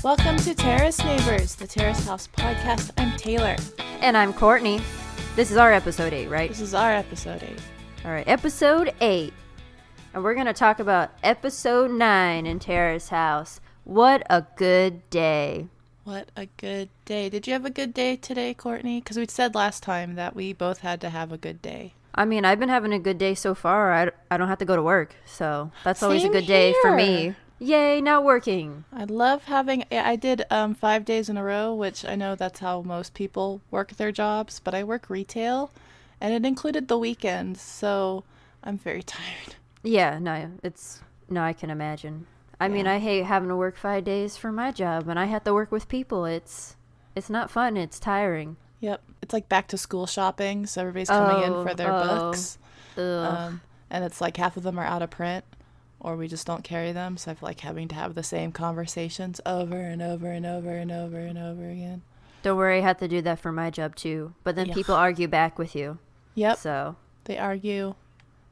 Welcome to Terrace Neighbors, the Terrace House podcast. I'm Taylor. And I'm Courtney. This is our episode 8, right? This is our episode 8. All right, episode 8. And we're going to talk about episode 9 in Terrace House. What a good day. What a good day. Did you have a good day today, Courtney? Because we said last time that we both had to have a good day. I mean, I've been having a good day so far. I don't have to go to work, so that's always a Same good day for here. me. Yay, not working. I love having, I did 5 days in a row, which I know that's how most people work their jobs, but I work retail, and it included the weekends, so I'm very tired. Yeah, no, I can imagine. I mean, I hate having to work 5 days for my job, and I have to work with people. It's not fun. It's tiring. Yep. It's like back to school shopping, so everybody's coming in for their books. And it's like half of them are out of print, or we just don't carry them, so I feel like having to have the same conversations over and over and over and over and over again. Don't worry, I have to do that for my job too. But then people argue back with you. Yep. So they argue.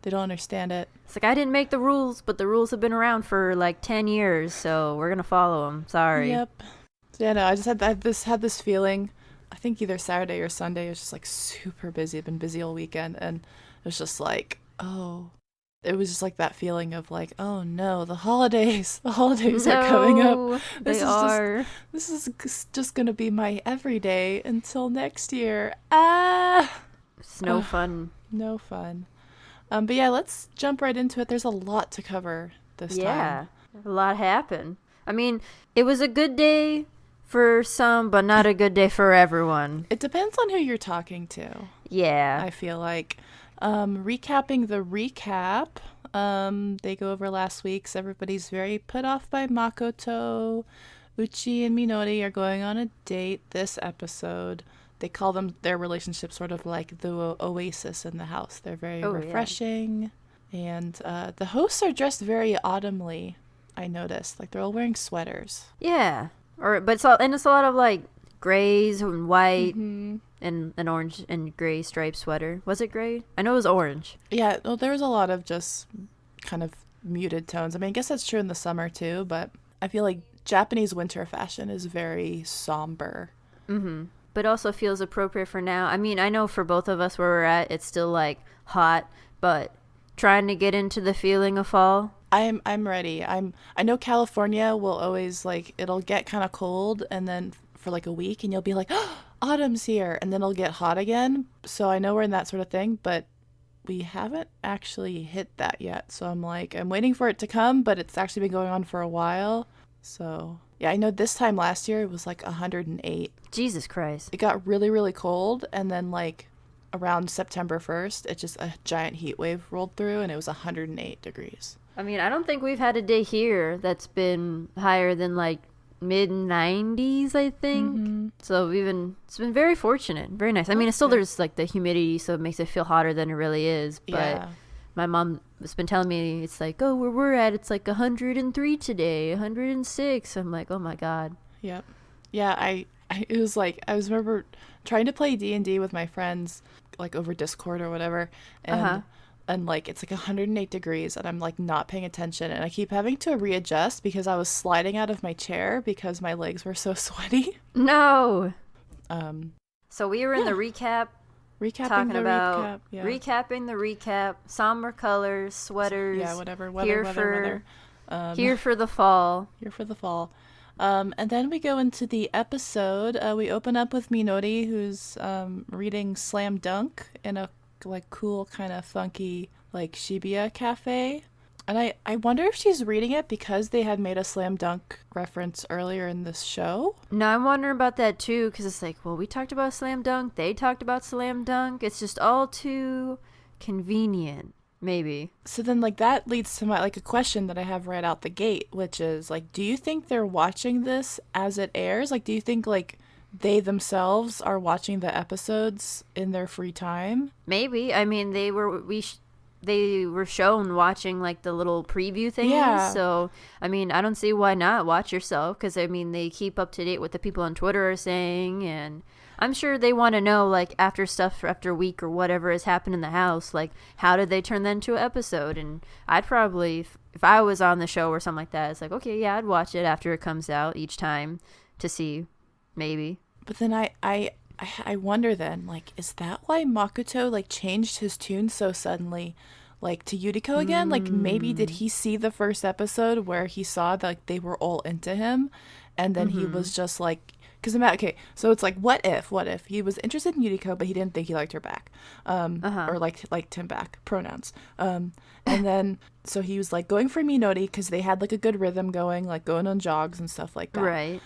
They don't understand it. It's like, I didn't make the rules, but the rules have been around for like 10 years, so we're going to follow them. Sorry. Yep. Yeah, no, I just had this feeling, I think either Saturday or Sunday, it was just like super busy. I've been busy all weekend, and it was just like, it was just like that feeling of like, oh no, the holidays are coming up. This is just going to be my everyday until next year. It's no fun. No fun. But yeah, let's jump right into it. There's a lot to cover this time. Yeah, a lot happened. I mean, it was a good day for some, but not a good day for everyone. It depends on who you're talking to. Yeah. I feel like. Recapping the recap, they go over last week's. Everybody's very put off by Makoto. Uchi and Minori are going on a date this episode. They call them their relationship sort of like the oasis in the house. They're very refreshing. Yeah. And the hosts are dressed very autumnly, I noticed. Like, they're all wearing sweaters. Yeah. It's a lot of like grays and white and an orange and gray striped sweater. Was it gray? I know it was orange. Yeah, well, there was a lot of just kind of muted tones. I mean, I guess that's true in the summer too, but I feel like Japanese winter fashion is very somber. Mm-hmm. But also feels appropriate for now. I mean, I know for both of us where we're at, it's still like hot, but trying to get into the feeling of fall. I'm ready. I know California will always like, it'll get kind of cold and then for like a week and you'll be like, oh, autumn's here, and then it'll get hot again. So I know we're in that sort of thing, but we haven't actually hit that yet. So I'm waiting for it to come, but it's actually been going on for a while. So yeah, I know this time last year it was like 108. Jesus Christ. It got really, really cold, and then like around September 1st, it just a giant heat wave rolled through and it was 108 degrees. I mean, I don't think we've had a day here that's been higher than like mid-90s, I think. Mm-hmm. So it's been very fortunate, very nice. I mean, it's still there's like the humidity, so it makes it feel hotter than it really is. But my mom has been telling me it's like, oh, where we're at, it's like 103 today, 106. I'm like, oh my god. Yep. Yeah, it was like, I remember trying to play D&D with my friends, like over Discord or whatever, and like it's like 108 degrees and I'm like not paying attention, and I keep having to readjust because I was sliding out of my chair because my legs were so sweaty. No. So we were in the recap. Recapping the recap, somber colors, sweaters. Yeah, whatever. Weather. Here for the fall. And then we go into the episode. We open up with Minori, who's reading Slam Dunk in a like cool kind of funky like Shibuya cafe. And I wonder if she's reading it because they had made a Slam Dunk reference earlier in this show. No, I'm wondering about that too, because it's like, well, we talked about Slam Dunk, they talked about Slam Dunk. It's just all too convenient, maybe. So then like that leads to a question that I have right out the gate, which is like, do you think they're watching this as it airs? Like, do you think like they themselves are watching the episodes in their free time? Maybe. I mean, they were shown watching like the little preview things. Yeah. So, I mean, I don't see why not watch yourself, because I mean, they keep up to date what the people on Twitter are saying, and I'm sure they want to know, like, after a week or whatever has happened in the house, like, how did they turn that into an episode? And I'd probably, if I was on the show or something like that, it's like, okay, yeah, I'd watch it after it comes out each time to see, maybe. But then I wonder then, like, is that why Makoto, like, changed his tune so suddenly, like, to Yuriko again? Like, maybe did he see the first episode where he saw that, like, they were all into him, and then he was just like, because okay, so it's like, what if he was interested in Yuriko, but he didn't think he liked her back, or liked him back, pronouns, and then so he was like going for Minori because they had like a good rhythm going, like going on jogs and stuff like that, Right.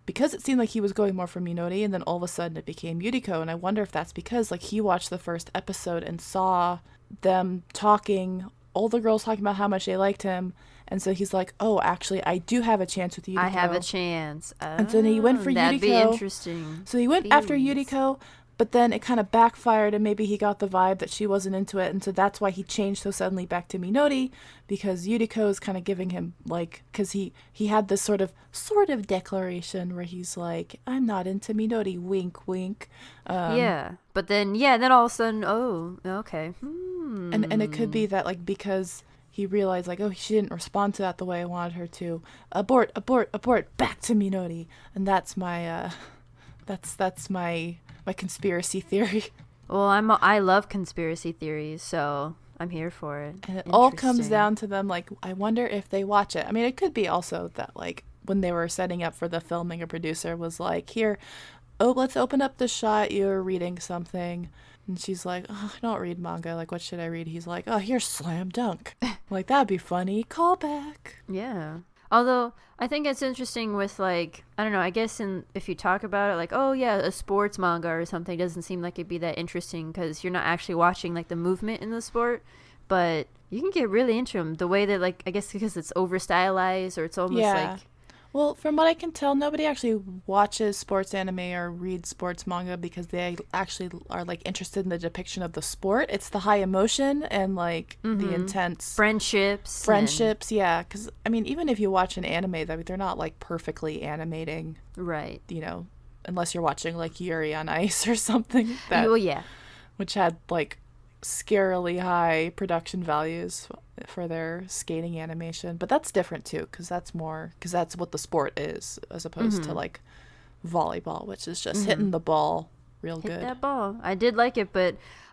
Because it seemed like he was going more for Minori, and then all of a sudden it became Yuriko, and I wonder if that's because like he watched the first episode and saw them talking, all the girls talking about how much they liked him, and so he's like, oh, actually, I do have a chance with Yuriko. I have a chance. And so then he went for that'd Yuriko. Be interesting. So he went after Yuriko, but then it kind of backfired, and maybe he got the vibe that she wasn't into it, and so that's why he changed so suddenly back to Minori, because Yuriko is kind of giving him, like, because he had this sort of declaration where he's like, I'm not into Minori, wink, wink. But then all of a sudden, oh, okay. And it could be that, like, because he realized, like, oh, she didn't respond to that the way I wanted her to. Abort, back to Minori. And that's my, that's my conspiracy theory. Well, I love conspiracy theories, so I'm here for it. And it all comes down to them, like, I wonder if they watch it. I mean, it could be also that, like, when they were setting up for the filming, a producer was like, here, let's open up the shot, you're reading something. And she's like, oh, I don't read manga. Like, what should I read? He's like, oh, here's Slam Dunk. Like, that'd be funny. Call back. Yeah. Although, I think it's interesting with, like, I don't know, I guess if you talk about it, like, oh, yeah, a sports manga or something doesn't seem like it'd be that interesting because you're not actually watching, like, the movement in the sport. But you can get really into them. The way that, like, I guess because it's over-stylized or it's almost like... Well, from what I can tell, nobody actually watches sports anime or reads sports manga because they actually are, like, interested in the depiction of the sport. It's the high emotion and, like, the intense... Friendships, yeah. Because, I mean, even if you watch an anime, they're not, like, perfectly animating. Right. You know, unless you're watching, like, Yuri on Ice or something. Well, yeah. Which had, like, scarily high production values for their skating animation, but that's different too because that's what the sport is as opposed to like volleyball, which is just hitting the ball real good. Hit that ball. I did like it,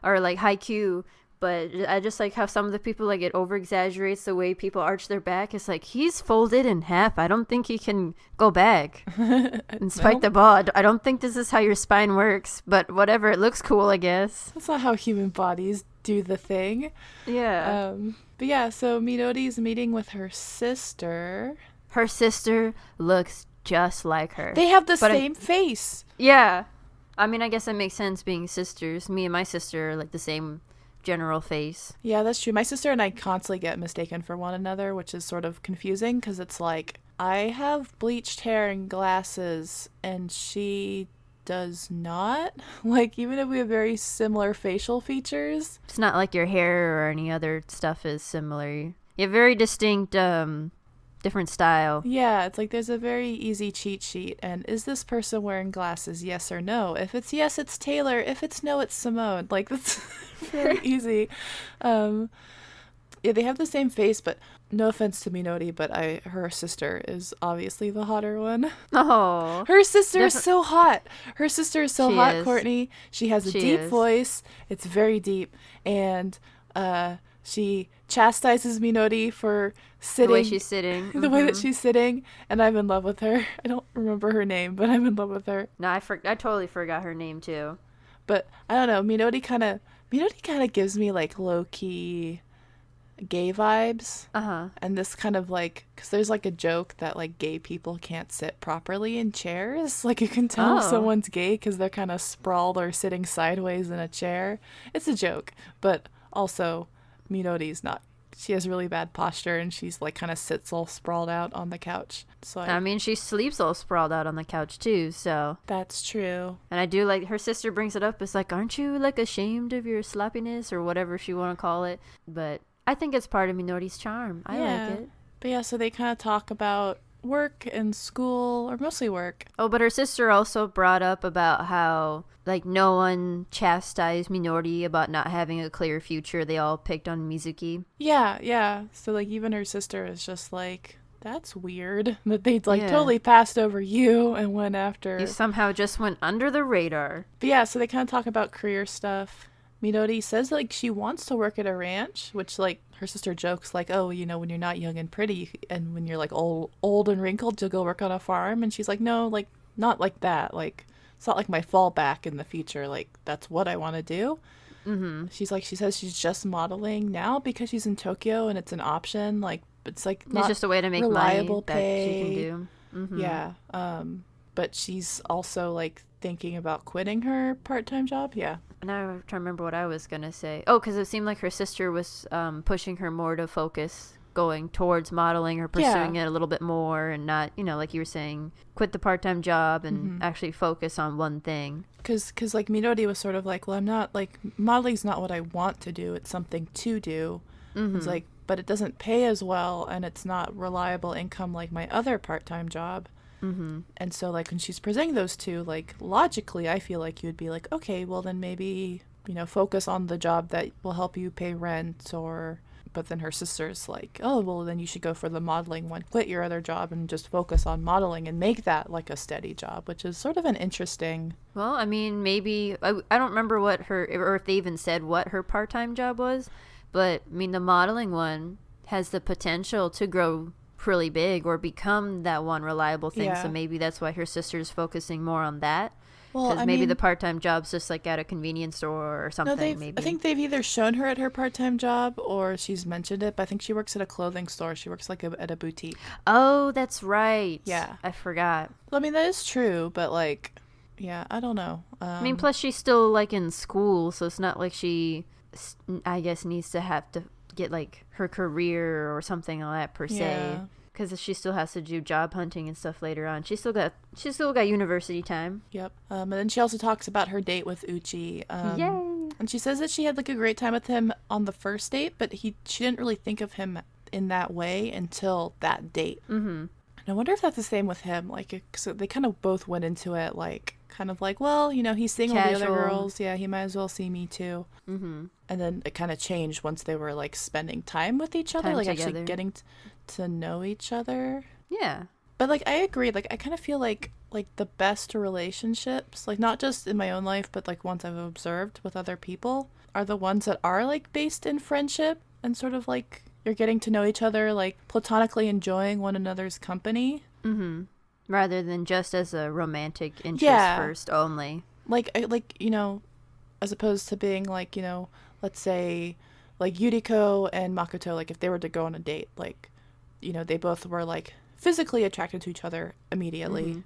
or like Haikyuu, but I just like how some of the people, like, it over exaggerates the way people arch their back. It's like, he's folded in half. I don't think he can go back and spike the ball. I don't think this is how your spine works, but whatever, it looks cool, I guess. That's not how human bodies do the thing. Yeah. But yeah, so Minori's meeting with her sister. Her sister looks just like her. They have the same face. Yeah. I mean, I guess that makes sense being sisters. Me and my sister are like the same general face. Yeah, that's true. My sister and I constantly get mistaken for one another, which is sort of confusing because it's like, I have bleached hair and glasses and she does not. Like, even if we have very similar facial features, it's not like your hair or any other stuff is similar. You have very distinct different style. Yeah, it's like there's a very easy cheat sheet, and is this person wearing glasses, yes or no? If it's yes, it's Taylor. If it's no, it's Simone. Like, that's very easy. Yeah, they have the same face, but no offense to Minori, but her sister is obviously the hotter one. Oh. Her sister is so hot. Her sister is so hot, Courtney. She has a deep voice. It's very deep. And she chastises Minori for sitting. The way she's sitting. The way that she's sitting. And I'm in love with her. I don't remember her name, but I'm in love with her. No, I totally forgot her name, too. But, I don't know, Minori kind of gives me, like, low-key gay vibes. And this kind of, like, because there's, like, a joke that, like, gay people can't sit properly in chairs. Like, you can tell if someone's gay because they're kind of sprawled or sitting sideways in a chair. It's a joke, but also Minori's not. She has really bad posture and she's, like, kind of sits all sprawled out on the couch. So I mean, she sleeps all sprawled out on the couch too, so that's true. And I do like her sister brings it up. It's like, aren't you, like, ashamed of your sloppiness or whatever she want to call it? But I think it's part of Minori's charm. I like it. But yeah, so they kind of talk about work and school, or mostly work. Oh, but her sister also brought up about how, like, no one chastised Minori about not having a clear future. They all picked on Mizuki. Yeah. So, like, even her sister is just like, that's weird that they like Yeah. totally passed over you and went after. You somehow just went under the radar. But yeah, so they kind of talk about career stuff. Minori says like she wants to work at a ranch, which like her sister jokes like, oh, you know, when you're not young and pretty, and when you're like old and wrinkled, you'll go work on a farm. And she's like, no, like not like that. Like it's not like my fallback in the future. Like that's what I want to do. Mm-hmm. She says she's just modeling now because she's in Tokyo and it's an option. Like it's like not It's just a way to make reliable money pay. that she can do. Mm-hmm. Yeah. But she's also like thinking about quitting her part-time job. Yeah. Now I'm trying to remember what I was going to say. Oh, because it seemed like her sister was pushing her more to focus going towards modeling or pursuing it a little bit more and not, you know, like you were saying, quit the part-time job and actually focus on one thing. Because like Minori was sort of like, well, I'm not like modeling's not what I want to do. It's something to do. It's like, but it doesn't pay as well and it's not reliable income like my other part-time job. And so like when she's presenting those two, like logically I feel like you'd be like, okay, well then maybe, you know, focus on the job that will help you pay rent. Or but then her sister's like, oh well then you should go for the modeling one, quit your other job and just focus on modeling and make that like a steady job, which is sort of an interesting. Well, I mean, maybe I don't remember what her, or if they even said what her part-time job was, but I mean the modeling one has the potential to grow really big or become that one reliable thing. So maybe that's why her sister's focusing more on that. Well, Because I maybe mean, the part-time job's just like at a convenience store or something. no, Maybe I think they've either shown her at her part-time job or she's mentioned it, but I think she works at a clothing store. She works like at a boutique. Oh, that's right. Yeah. I forgot. I mean, that is true, but like, yeah, I don't know. I mean, plus she's still like in school, so it's not like she, I guess, needs to have to get like her career or something like that per se. Yeah. Because she still has to do job hunting and stuff later on. She's still got university time. Yep. And then she also talks about her date with Uchi. Yay! And she says that she had like a great time with him on the first date, but she didn't really think of him in that way until that date. And I wonder if that's the same with him. Like, so they kind of both went into it like, kind of like, well, you know, he's seeing all the other Casual. girls. Yeah, he might as well see me too. And then it kind of changed once they were like spending time with each other, Time like together. actually getting to know each other. Yeah. But like I agree, like I kind of feel like the best relationships, like not just in my own life, but like ones I've observed with other people, are the ones that are like based in friendship and sort of like you're getting to know each other, like platonically enjoying one another's company. Rather than just as a romantic interest Yeah. first only. Like you know, as opposed to being like, you know, let's say like Yuriko and Makoto, like if they were to go on a date, like, you know, they both were like physically attracted to each other immediately.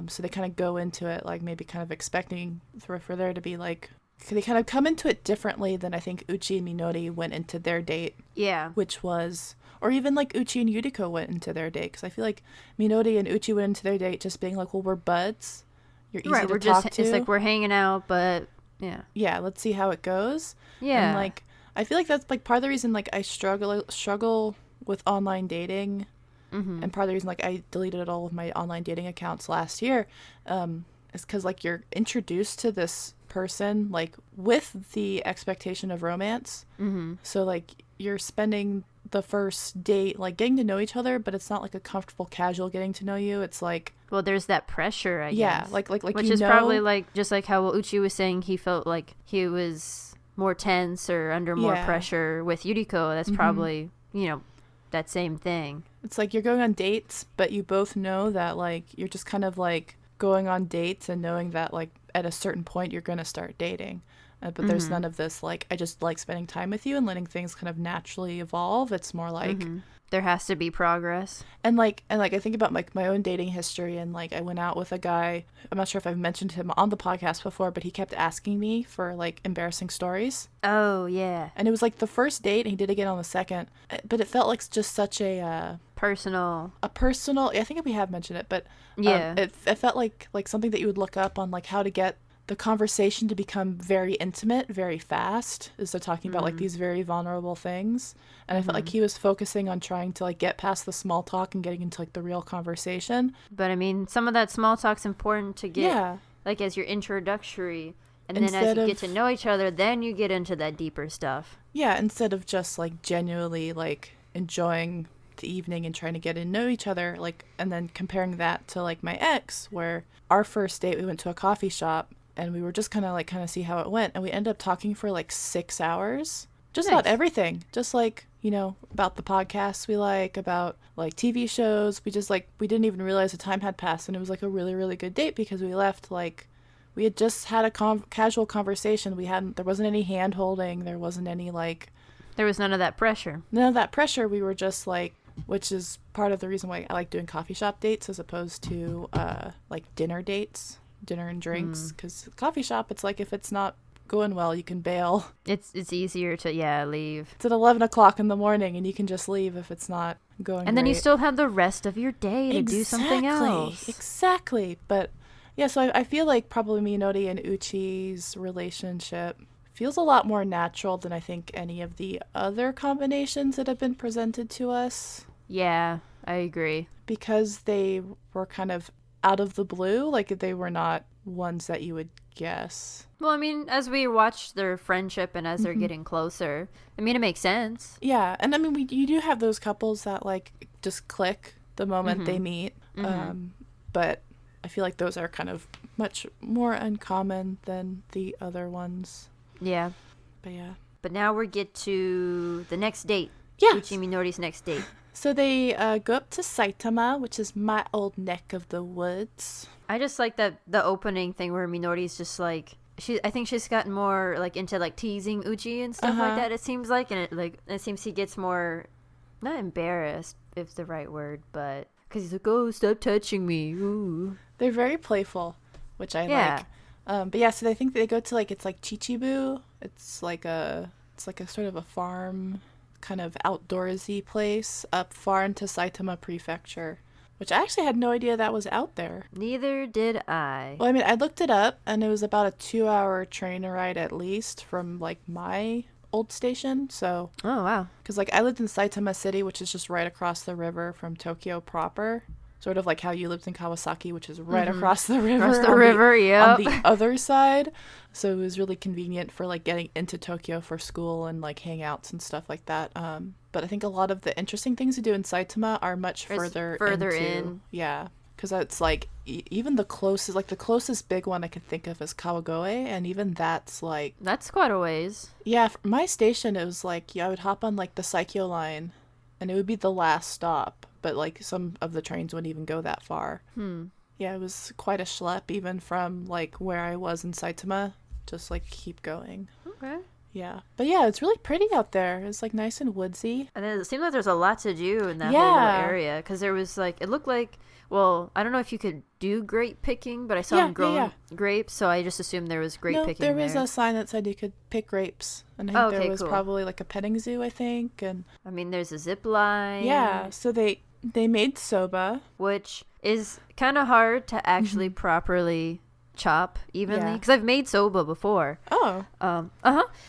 So they kind of go into it like maybe kind of expecting for there to be like, they kind of come into it differently than I think Uchi and Minori went into their date, Yeah. which was, or even like Uchi and Yuriko went into their date, because I feel like Minori and Uchi went into their date just being like, well, we're buds, you're easy Right, to we're talk just, to. it's like we're hanging out, but yeah. Yeah, let's see how it goes. Yeah. And like I feel like that's like part of the reason like I struggle with online dating. And part of the reason like I deleted all of my online dating accounts last year is because like you're introduced to this person like with the expectation of romance. So like you're spending the first date like getting to know each other, but it's not like a comfortable casual getting to know you. It's like, Well, there's that pressure, I yeah, guess. like Which you is know, probably like, just like how Uchi was saying, he felt like he was more tense or under more Yeah. pressure with Yuriko. That's probably, you know, that same thing. it's like you're going on dates, but you both know that like you're just kind of like going on dates and knowing that like at a certain point you're going to start dating. But there's none of this like I just like spending time with you and letting things kind of naturally evolve. It's more like There has to be progress. and like I think about like my own dating history, and like I went out with a guy. I'm not sure if I've mentioned him on the podcast before, but he kept asking me for like embarrassing stories. Oh, yeah. And it was like the first date, and he did it again on the second. But it felt like just such a Personal. personal. I think we have mentioned it, but Yeah. it felt like something that you would look up on like how to get the conversation to become very intimate very fast as they're talking about like these very vulnerable things. And I felt like he was focusing on trying to like get past the small talk and getting into like the real conversation. But I mean, some of that small talk's important to get, Yeah. like, as your introductory. And Instead then as you of- get to know each other, then you get into that deeper stuff. Yeah, instead of just like genuinely like enjoying the evening and trying to get to know each other, like, and then comparing that to like my ex, where our first date we went to a coffee shop and we were just kind of see how it went, and we ended up talking for like 6 hours just about Nice. everything, just like, you know, about the podcasts we like, about like TV shows. We just like, we didn't even realize the time had passed, and it was like a really, really good date because we left like we had just had a casual conversation. There wasn't any hand holding, there wasn't any like There was none of that pressure. none of that pressure. We were just like, which is part of the reason why I like doing coffee shop dates as opposed to like dinner dates, dinner and drinks, because coffee shop, it's like if it's not going well, you can bail. It's easier to, leave. It's at 11 o'clock in the morning and you can just leave if it's not going And then you great. still have the rest of your day to do something else. Exactly. But yeah, so I feel like probably Minori and Uchi's relationship feels a lot more natural than I think any of the other combinations that have been presented to us, Yeah, I agree. because they were kind of out of the blue. Like they were not ones that you would guess. Well, I mean, as we watch their friendship and as they're getting closer, I mean, it makes sense. Yeah, and I mean, you do have those couples that like just click the moment they meet, but I feel like those are kind of much more uncommon than the other ones. Yeah. But yeah. But now we get to the next date. Yeah. Uchi Minori's next date. So they go up to Saitama, which is my old neck of the woods. I just like that the opening thing where Minori's just like I think she's gotten more like into like teasing Uchi and stuff like that. It seems like, and it seems he gets more, not embarrassed if the right word, but because he's like, oh, stop touching me. Ooh. They're very playful, which I Yeah. like. But yeah, so I think they go to like, it's like Chichibu. It's like a sort of a farm, kind of outdoorsy place up far into Saitama Prefecture, which I actually had no idea that was out there. Neither did I. Well, I mean, I looked it up, and it was about a 2-hour train ride at least from like my old station. So, Oh, wow. because like I lived in Saitama City, which is just right across the river from Tokyo proper, sort of like how you lived in Kawasaki, which is right across the river. Across the river, yeah. On the other side. So it was really convenient for like getting into Tokyo for school and like hangouts and stuff like that. But I think a lot of the interesting things to do in Saitama are much further in. Yeah, because it's like even the closest big one I can think of is Kawagoe, and even that's like, That's quite a ways. yeah, for my station it was like, I would hop on like the Saikyo line, and it would be the last stop. But like some of the trains wouldn't even go that far. Yeah, it was quite a schlep even from like where I was in Saitama. Just like keep going. Okay. Yeah, but yeah, it's really pretty out there. It's like nice and woodsy. And then it seemed like there's a lot to do in that whole little Yeah. area, because there was like, it looked like, well, I don't know if you could do grape picking, but I saw Yeah, them growing yeah. grapes, so I just assumed there was grape No, picking there was there. a sign that said you could pick grapes, and I think Oh, okay, there was cool. probably like a petting zoo, I think, and I mean, there's a zip line. yeah. So they made soba. Which is kind of hard to actually properly chop evenly, Yeah. because I've made soba before. Oh,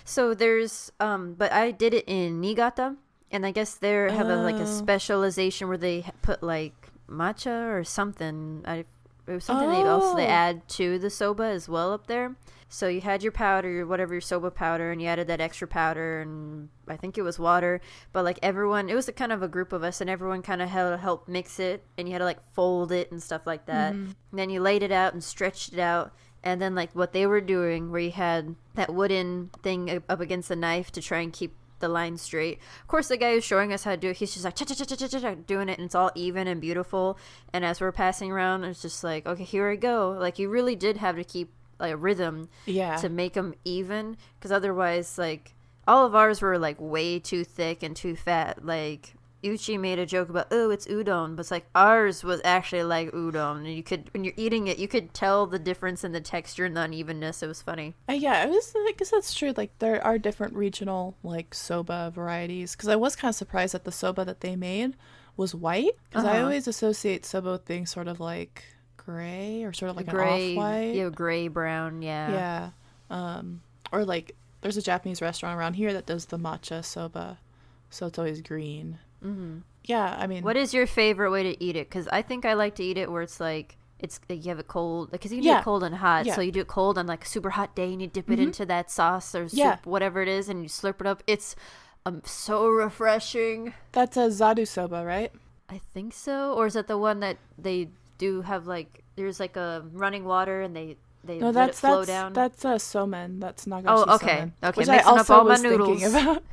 So there's but I did it in Niigata, and I guess they have like a specialization where they put like matcha or something. It was something they add to the soba as well up there. So you had your powder, whatever your soba powder, and you added that extra powder, and I think it was water. But like everyone, it was a kind of a group of us, and everyone kind of helped mix it, and you had to like fold it and stuff like that. And then you laid it out and stretched it out. And then like what they were doing, where you had that wooden thing up against the knife to try and keep the line straight. Of course, the guy who's showing us how to do it, he's just like cha-cha-cha-cha-cha-cha, doing it, and it's all even and beautiful. And as we're passing around, it's just like, okay, here I go. Like you really did have to keep like a rhythm yeah. to make them even, because otherwise, like, all of ours were like way too thick and too fat. Like Uchi made a joke about, oh, it's udon, but it's like ours was actually like udon, and you could, when you're eating it, you could tell the difference in the texture and the unevenness. It was funny. Yeah, I guess that's true. Like there are different regional like soba varieties. Because I was kind of surprised that the soba that they made was white. Because I always associate soba with being sort of like gray or sort of like an Gray, off-white. yeah, gray brown, yeah. Yeah. Or like there's a Japanese restaurant around here that does the matcha soba, so it's always green. Mm-hmm. Yeah, I mean, What is your favorite way to eat it? Because I think I like to eat it where it's like you have it cold, because you can do Yeah. it cold and hot. Yeah. So you do it cold on like a super hot day, and you dip it Mhm. into that sauce or soup, Yeah. whatever it is, and you slurp it up. It's so refreshing. that's a zadu soba, right? I think so. Or is that the one that they do have like there's like a running water and they No, let it flow that's down? that's somen. That's nagashi Oh, okay. somen. Okay, Which I mixing up also all my was thinking noodles. about.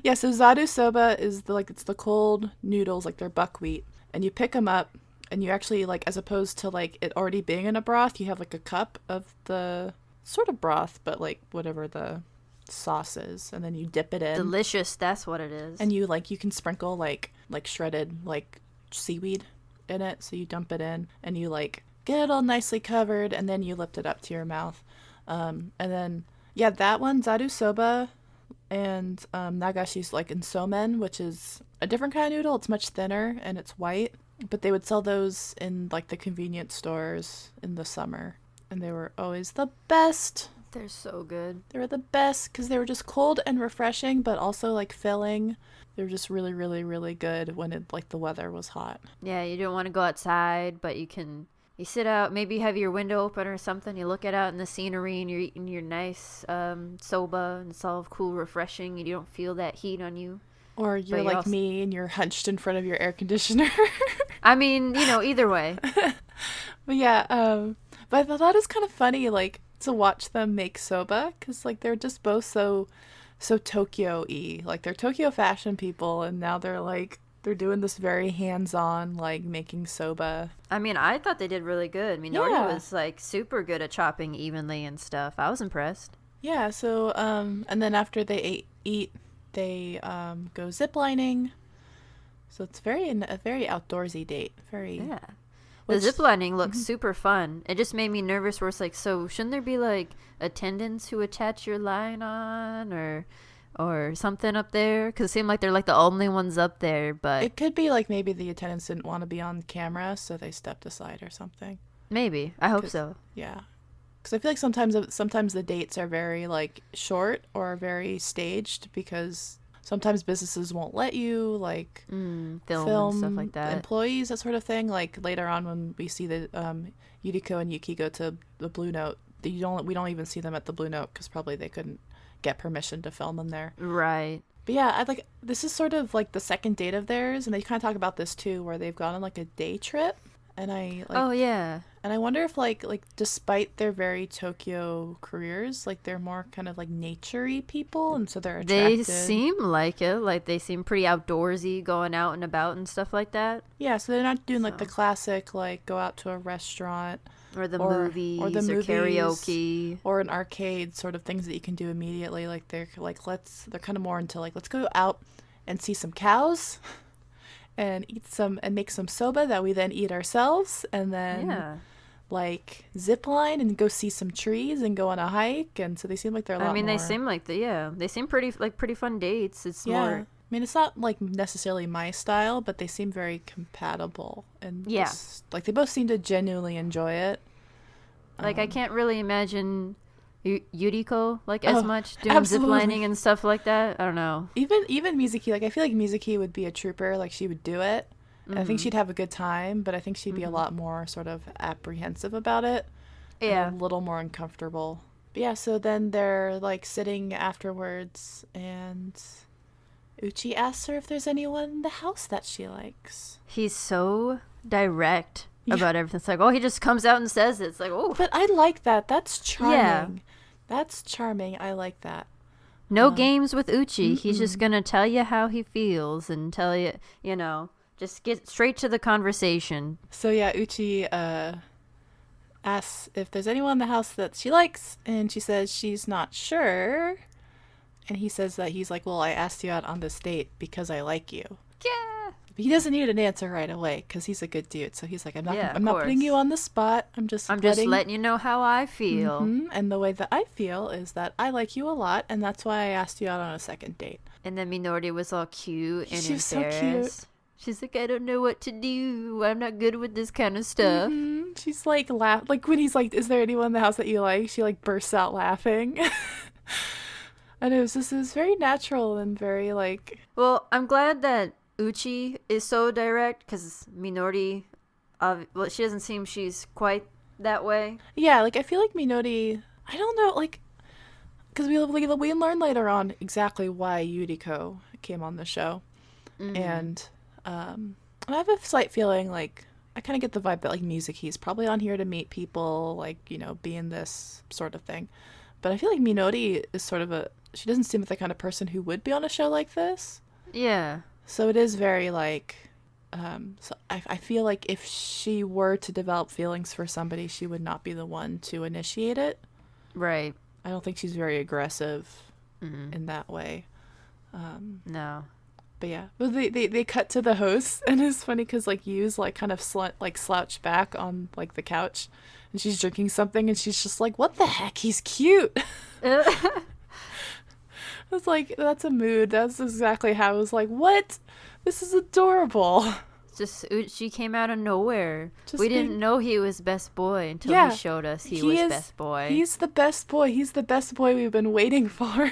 Yeah, so zadu soba is it's the cold noodles, like they're buckwheat, and you pick them up, and you actually like, as opposed to like it already being in a broth, you have like a cup of the sort of broth, but like whatever the sauce is, and then you dip it in, Delicious. That's what it is. and you can sprinkle like shredded like seaweed in it, so you dump it in, and you like get it all nicely covered, and then you lift it up to your mouth, and then yeah, that one zadu soba. And nagashi's like in somen, which is a different kind of noodle. It's much thinner and it's white, but they would sell those in like the convenience stores in the summer, and they were always the best. They're so good. They were the best because they were just cold and refreshing, but also like filling. They were just really, really, really good when it like the weather was hot. Yeah, you don't want to go outside, but you sit out, maybe have your window open or something, you look out in the scenery and you're eating your nice soba, and it's all cool, refreshing, and you don't feel that heat on you. Or you're you like also- me and you're hunched in front of your air conditioner. I mean, either way. But yeah, but I thought that was kind of funny, like, to watch them make soba, because like they're just both so Tokyo-y. Like they're Tokyo fashion people, and now they're doing this very hands-on, like making soba. I mean, I thought they did really good. Minori Yeah. was like super good at chopping evenly and stuff. I was impressed. Yeah, so and then after they eat, they go ziplining. So it's a very outdoorsy date. Very Yeah. The Which- ziplining looks super fun. It just made me nervous where it's like, so shouldn't there be like attendants who attach your line on or something up there? Because it seemed like they're like the only ones up there, but It could be like maybe the attendants didn't want to be on camera, so they stepped aside or something. maybe. I hope 'Cause- so. Yeah, because I feel like sometimes the dates are very like short or very staged, because sometimes businesses won't let you like Film and stuff like that. employees, that sort of thing. Like later on when we see the Yuriko and Yuki go to the Blue Note, we don't even see them at the Blue Note because probably they couldn't get permission to film them there. Right. But yeah, this is sort of like the second date of theirs, and they kind of talk about this too, where they've gone on like a day trip, and Oh yeah. and I wonder if like despite their very Tokyo careers, like they're more kind of like nature-y people, and so they're attracted. They seem like it. Like they seem pretty outdoorsy, going out and about and stuff like that. Yeah, so they're not doing like the So. classic like go out to a restaurant Or the Or- movies, or the movies. karaoke. or an arcade, sort of things that you can do immediately. Like they're kind of more into like, let's go out and see some cows and make some soba that we then eat ourselves, and then Yeah. like zip line and go see some trees and go on a hike. And so they seem like they're a lot I mean, more, they seem like they seem pretty fun dates. It's yeah. more. I mean, it's not like necessarily my style, but they seem very compatible, and Yeah. like they both seem to genuinely enjoy it. Like I can't really imagine Yuriko like as Oh, much doing absolutely. ziplining and stuff like that. I don't know. Even Mizuki, like I feel like Mizuki would be a trooper, like she would do it. And I think Mhm. she'd have a good time, but I think she'd be a lot more sort of apprehensive about it. and Yeah. a little more uncomfortable. But yeah, so then they're like sitting afterwards, and Uchi asks her if there's anyone in the house that she likes. He's so direct Yeah. about everything. It's like, oh, he just comes out and says it. It's like, oh, But I like that. That's charming. Yeah. That's charming. I like that. no games with Uchi. He's just Mm-mm. gonna tell you how he feels and tell you, just get straight to the conversation. So yeah, Uchi asks if there's anyone in the house that she likes, and she says she's not sure. And he says that he's like, well, I asked you out on this date because I like you. Yeah. But he doesn't need an answer right away because he's a good dude. So he's like, I'm Yeah, of not putting course. you on the spot. I'm just letting you know how I feel. Mhm. And the way that I feel is that I like you a lot, and that's why I asked you out on a second date. And then Minori was all cute and She was so cute. embarrassed. She's like, I don't know what to do. I'm not good with this kind of stuff. Mhm. She's like like when he's like, "Is there anyone in the house that you like?" She like bursts out laughing. And it was very natural and very like. Well, I'm glad that Uchi is so direct because Minori, well, she doesn't seem she's quite that way. Yeah, like I feel like Minori. I don't know, like, because we learn later on exactly why Yuriko came on the show, and I have a slight feeling like I kind of get the vibe that like Mizuki's probably on here to meet people, like, you know, be in this sort of thing. But I feel like Minori is sort of she doesn't seem like the kind of person who would be on a show like this. Yeah. So it is very like, so I feel like if she were to develop feelings for somebody, she would not be the one to initiate it. Right. I don't think she's very aggressive in that way. No. But yeah, but they cut to the host, and it's funny because like Yu's like kind of slouched back on like the couch, and she's drinking something, and she's just like, "What the heck? He's cute." I was like, that's a mood. That's exactly how I was like, "What? This is adorable." Just she came out of nowhere. We didn't know he was best boy until he showed us he was best boy. He's the best boy. He's the best boy we've been waiting for.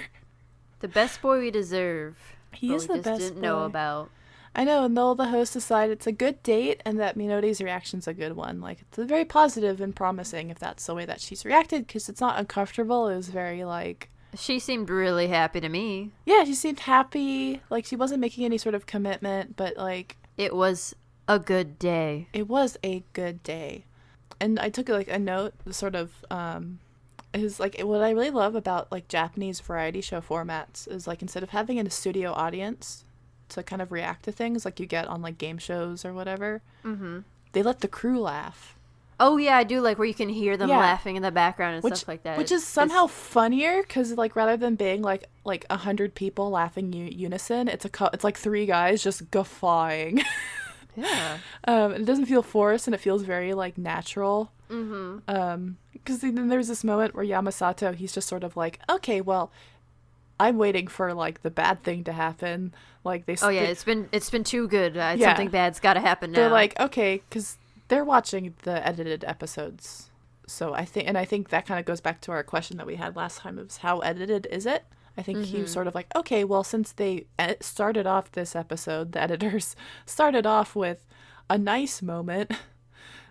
The best boy we deserve. He is the best boy. Didn't know about. I know, and the host decided it's a good date and that Minori's reaction's a good one. Like, it's very positive and promising if that's the way that she's reacted, because it's not uncomfortable. It was very, like... She seemed really happy to me. Yeah, she seemed happy. Like, she wasn't making any sort of commitment, but, like... It was a good day. It was a good day. And I took, like, a note, sort of, is, like, what I really love about, like, Japanese variety show formats is, like, instead of having a studio audience to kind of react to things like you get on, like, game shows or whatever, they let the crew laugh. Oh, yeah, I do like where you can hear them laughing in the background and stuff like that. Which is somehow funnier, because, like, rather than being, like 100 people laughing unison, it's like 3 guys just guffawing. Yeah. It doesn't feel forced, and it feels very, like, natural. Because then there's this moment where Yamasato, he's just sort of like, okay, well, I'm waiting for, like, the bad thing to happen. Like, it's been too good. Something bad's got to happen now. They're like, okay, because they're watching the edited episodes. So I think that kind of goes back to our question that we had last time. It was, how edited is it? I think he was sort of like, okay, well, since they started off this episode, the editors started off with a nice moment,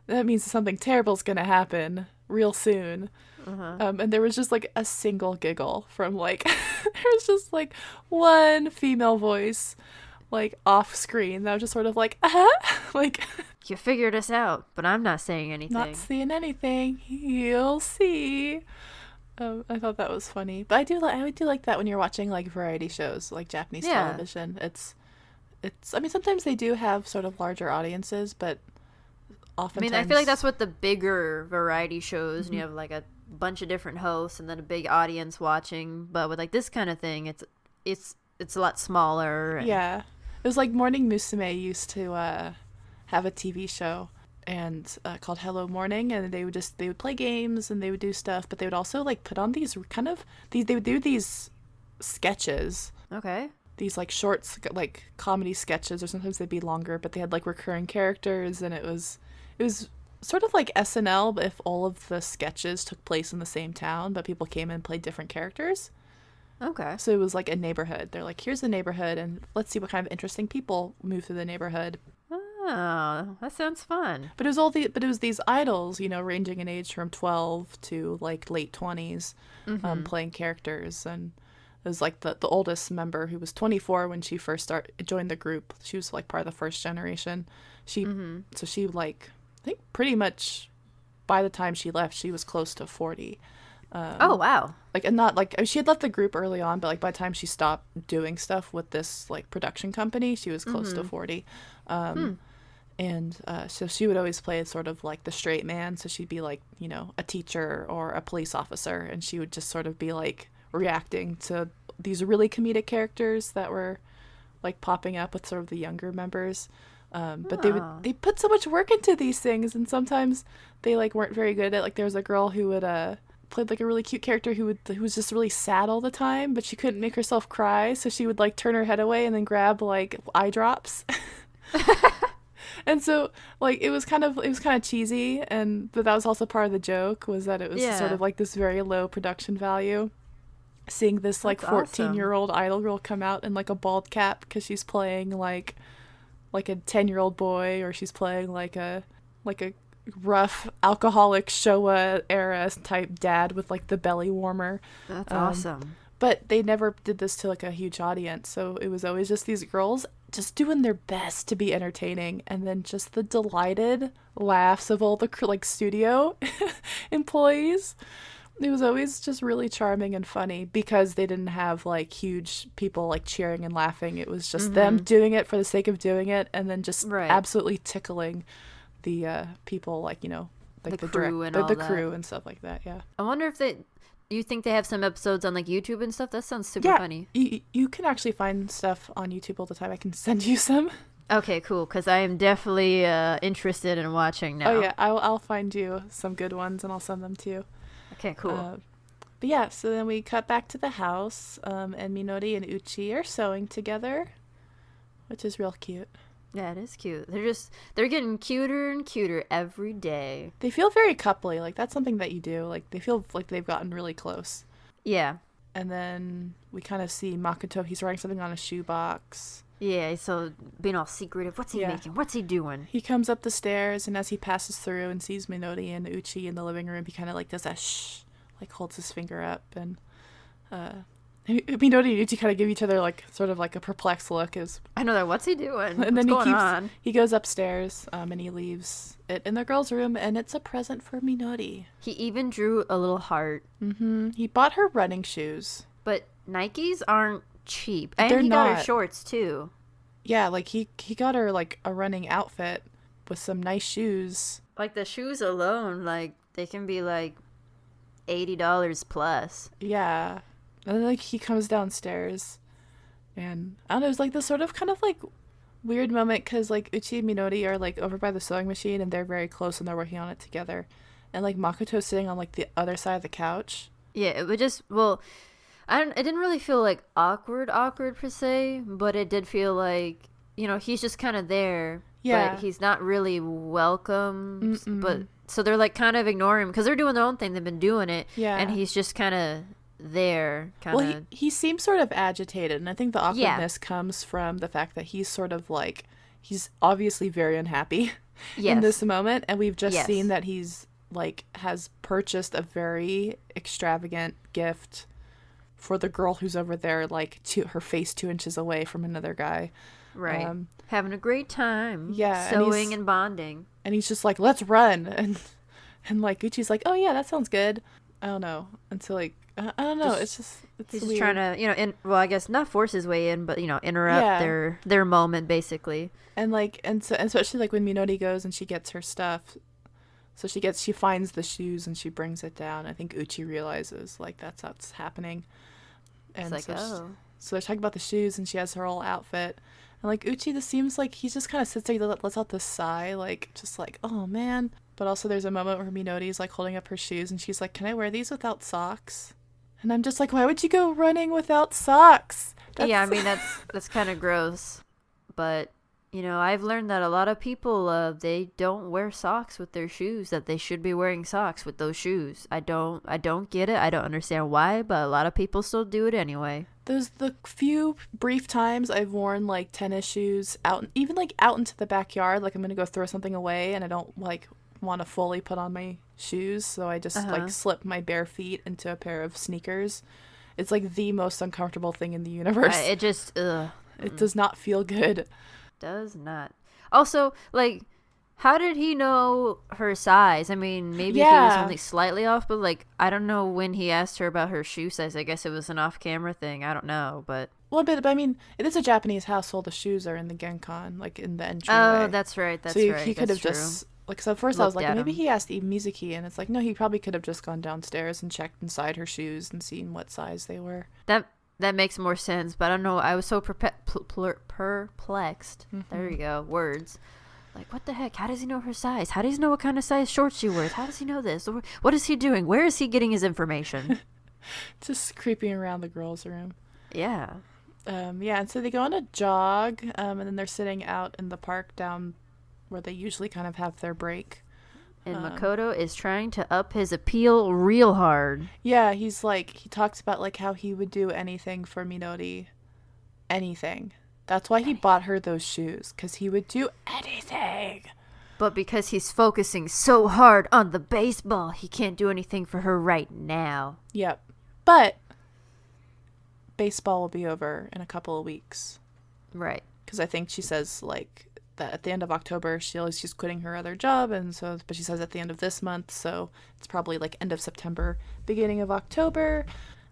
that means something terrible is going to happen real soon. And there was just like a single giggle from like, there was just like one female voice like off screen that was just sort of like, like, you figured us out, but I'm not saying anything. Not saying anything. You'll see. I thought that was funny, but I do like that when you're watching like variety shows, like Japanese television. It's. I mean, sometimes they do have sort of larger audiences, but oftentimes. I mean, I feel like that's what the bigger variety shows, and you have like a bunch of different hosts and then a big audience watching. But with like this kind of thing, it's a lot smaller. Yeah, it was like Morning Musume used to have a TV show and called Hello Morning, and they would play games and they would do stuff, but they would also like put on these they would do these sketches. Okay. These like shorts, like comedy sketches, or sometimes they'd be longer, but they had like recurring characters, and it was sort of like SNL, but if all of the sketches took place in the same town, but people came and played different characters. Okay. So it was like a neighborhood. They're like, here's the neighborhood, and let's see what kind of interesting people move through the neighborhood. Oh, that sounds fun. But it was these idols, you know, ranging in age from 12 to like late 20s, playing characters. And it was like the oldest member, who was 24 when she first joined the group. She was like part of the first generation. So she like, I think pretty much by the time she left, she was close to 40. Oh, wow. Like, and not like, she had left the group early on, but like by the time she stopped doing stuff with this like production company, she was close to 40. And so she would always play sort of like the straight man. So she'd be like, you know, a teacher or a police officer, and she would just sort of be like reacting to these really comedic characters that were like popping up with sort of the younger members. But they put so much work into these things, and sometimes they like weren't very good at, like, there was a girl who would played like a really cute character who was just really sad all the time, but she couldn't make herself cry, so she would like turn her head away and then grab like eye drops. And so like it was kind of cheesy, but that was also part of the joke, was that it was sort Yeah, of like this very low production value, seeing this like that's awesome. 14-year-old idol girl come out in like a bald cap because she's playing like a 10-year-old boy, or she's playing like a rough alcoholic Showa era type dad with like the belly warmer. That's Um, awesome. but they never did this to like a huge audience, so it was always just these girls just doing their best to be entertaining, and then just the delighted laughs of all the like studio employees. It was always just really charming and funny because they didn't have like huge people like cheering and laughing. It was just them Mm-hmm. doing it for the sake of doing it, and then just Right. absolutely tickling the people, like, The like crew and the all that. crew and stuff like that. Yeah. I wonder if they. Do you think they have some episodes on like YouTube and stuff? That sounds super Yeah, funny. you can actually find stuff on YouTube all the time. I can send you some. Okay, cool. Because I am definitely interested in watching Oh now. yeah, I'll find you some good ones and I'll send them to you. Okay, cool. Uh, but yeah, so then we cut back to the house, and Minori and Uchi are sewing together, which is real cute. Yeah, it is cute. They're getting cuter and cuter every day. They feel very coupley. Like that's something that you do. Like they feel like they've gotten really close. Yeah. And then we kind of see Makoto. He's writing something on a shoebox. Yeah, so being all secretive. What's he Yeah. making? What's he doing? He comes up the stairs, and as he passes through and sees Minori and Uchi in the living room, he kind of like does a shh, like holds his finger up, and uh, Minori and Uchi kind of give each other like sort of like a perplexed look, as I know that. What's he doing? and What's then going on? he goes upstairs, and he leaves it in the girls' room, and it's a present for Minori. He even drew a little heart. He bought her running shoes. But Nikes aren't cheap. And They're he got her not. shorts, too. Yeah, like he got her like a running outfit with some nice shoes. Like the shoes alone, like they can be like $80 plus. Yeah. And then like he comes downstairs, and I don't know, it's like this sort of kind of like weird moment, because like Uchi and Minori are like over by the sewing machine, and they're very close and they're working on it together. And like Makoto's sitting on like the other side of the couch. Yeah, it would just it didn't really feel like awkward per se, but it did feel like, he's just kind of there, Yeah. but he's not really welcome. But Mm-mm. so they're like kind of ignoring him because they're doing their own thing. They've been doing it, Yeah. and he's just kind of there, kind Well, of. he seems sort of agitated, and I think the Yeah. awkwardness comes from the fact that he's sort of like, he's obviously very unhappy in Yes. this moment, and we've just Yes. seen that he's like has purchased a very extravagant gift for the girl who's over there, like her face 2 inches away from another guy. Right. Um, Having a great time. Yeah, and Sewing and bonding. he's just like, let's run, and like Gucci's like, oh yeah, that sounds good. I don't know, and so like I don't know, it's He's weird. just trying to, I guess not force his way in, but interrupt Yeah. their moment basically. And like, and especially like when Minori goes and she gets her stuff, so she finds the shoes and she brings it down. I think Uchi realizes like that's what's happening, It's and like, so oh, so they're talking about the shoes, and she has her whole outfit, and like Uchi, this seems like he just kind of sits there, lets out this sigh, like just like, oh man. But also there's a moment where Minori's like holding up her shoes, and she's like, can I wear these without socks? And I'm just like, why would you go running without socks? yeah. I mean, that's kind of gross, but I've learned that a lot of people they don't wear socks with their shoes. That they should be wearing socks with those shoes. I don't get it. I don't understand why, but a lot of people still do it anyway. Those the few brief times I've worn like tennis shoes out, even like out into the backyard, like I'm gonna go throw something away and I don't like want to fully put on my shoes, so I just like slip my bare feet into a pair of sneakers. It's like the most uncomfortable thing in the universe. It just It does not feel good. does not. Also, like, how did he know her size? I mean, maybe if he was Yeah. only slightly off, but like, I don't know when he asked her about her shoe size. I guess it was an off-camera thing. I don't know, but Well, but I mean, it is a Japanese household. The shoes are in the genkan, like in the entryway. oh, that's right. That's so right. he could have That's true. just like. So at first I was Looked like, at maybe him. he asked Mizuki, and it's like, no, he probably could have just gone downstairs and checked inside her shoes and seen what size they were. That makes more sense, but I don't know. I was so perplexed. There you go. Words. Like, what the heck? How does he know her size? How does he know what kind of size shorts she wears? How does he know this? What is he doing? Where is he getting his information? Just creeping around the girls' room. Yeah. Yeah, and so they go on a jog, and then they're sitting out in the park down where they usually kind of have their break. And Makoto is trying to up his appeal real hard. Yeah, he's like, he talks about like how he would do anything for Minori. Anything. That's why he bought her those shoes, because he would do anything. But because he's focusing so hard on the baseball, he can't do anything for her right now. Yep. But baseball will be over in a couple of weeks. Right. Because I think she says like that at the end of October she's quitting her other job, and so but she says at the end of this month, so it's probably like end of September, beginning of October.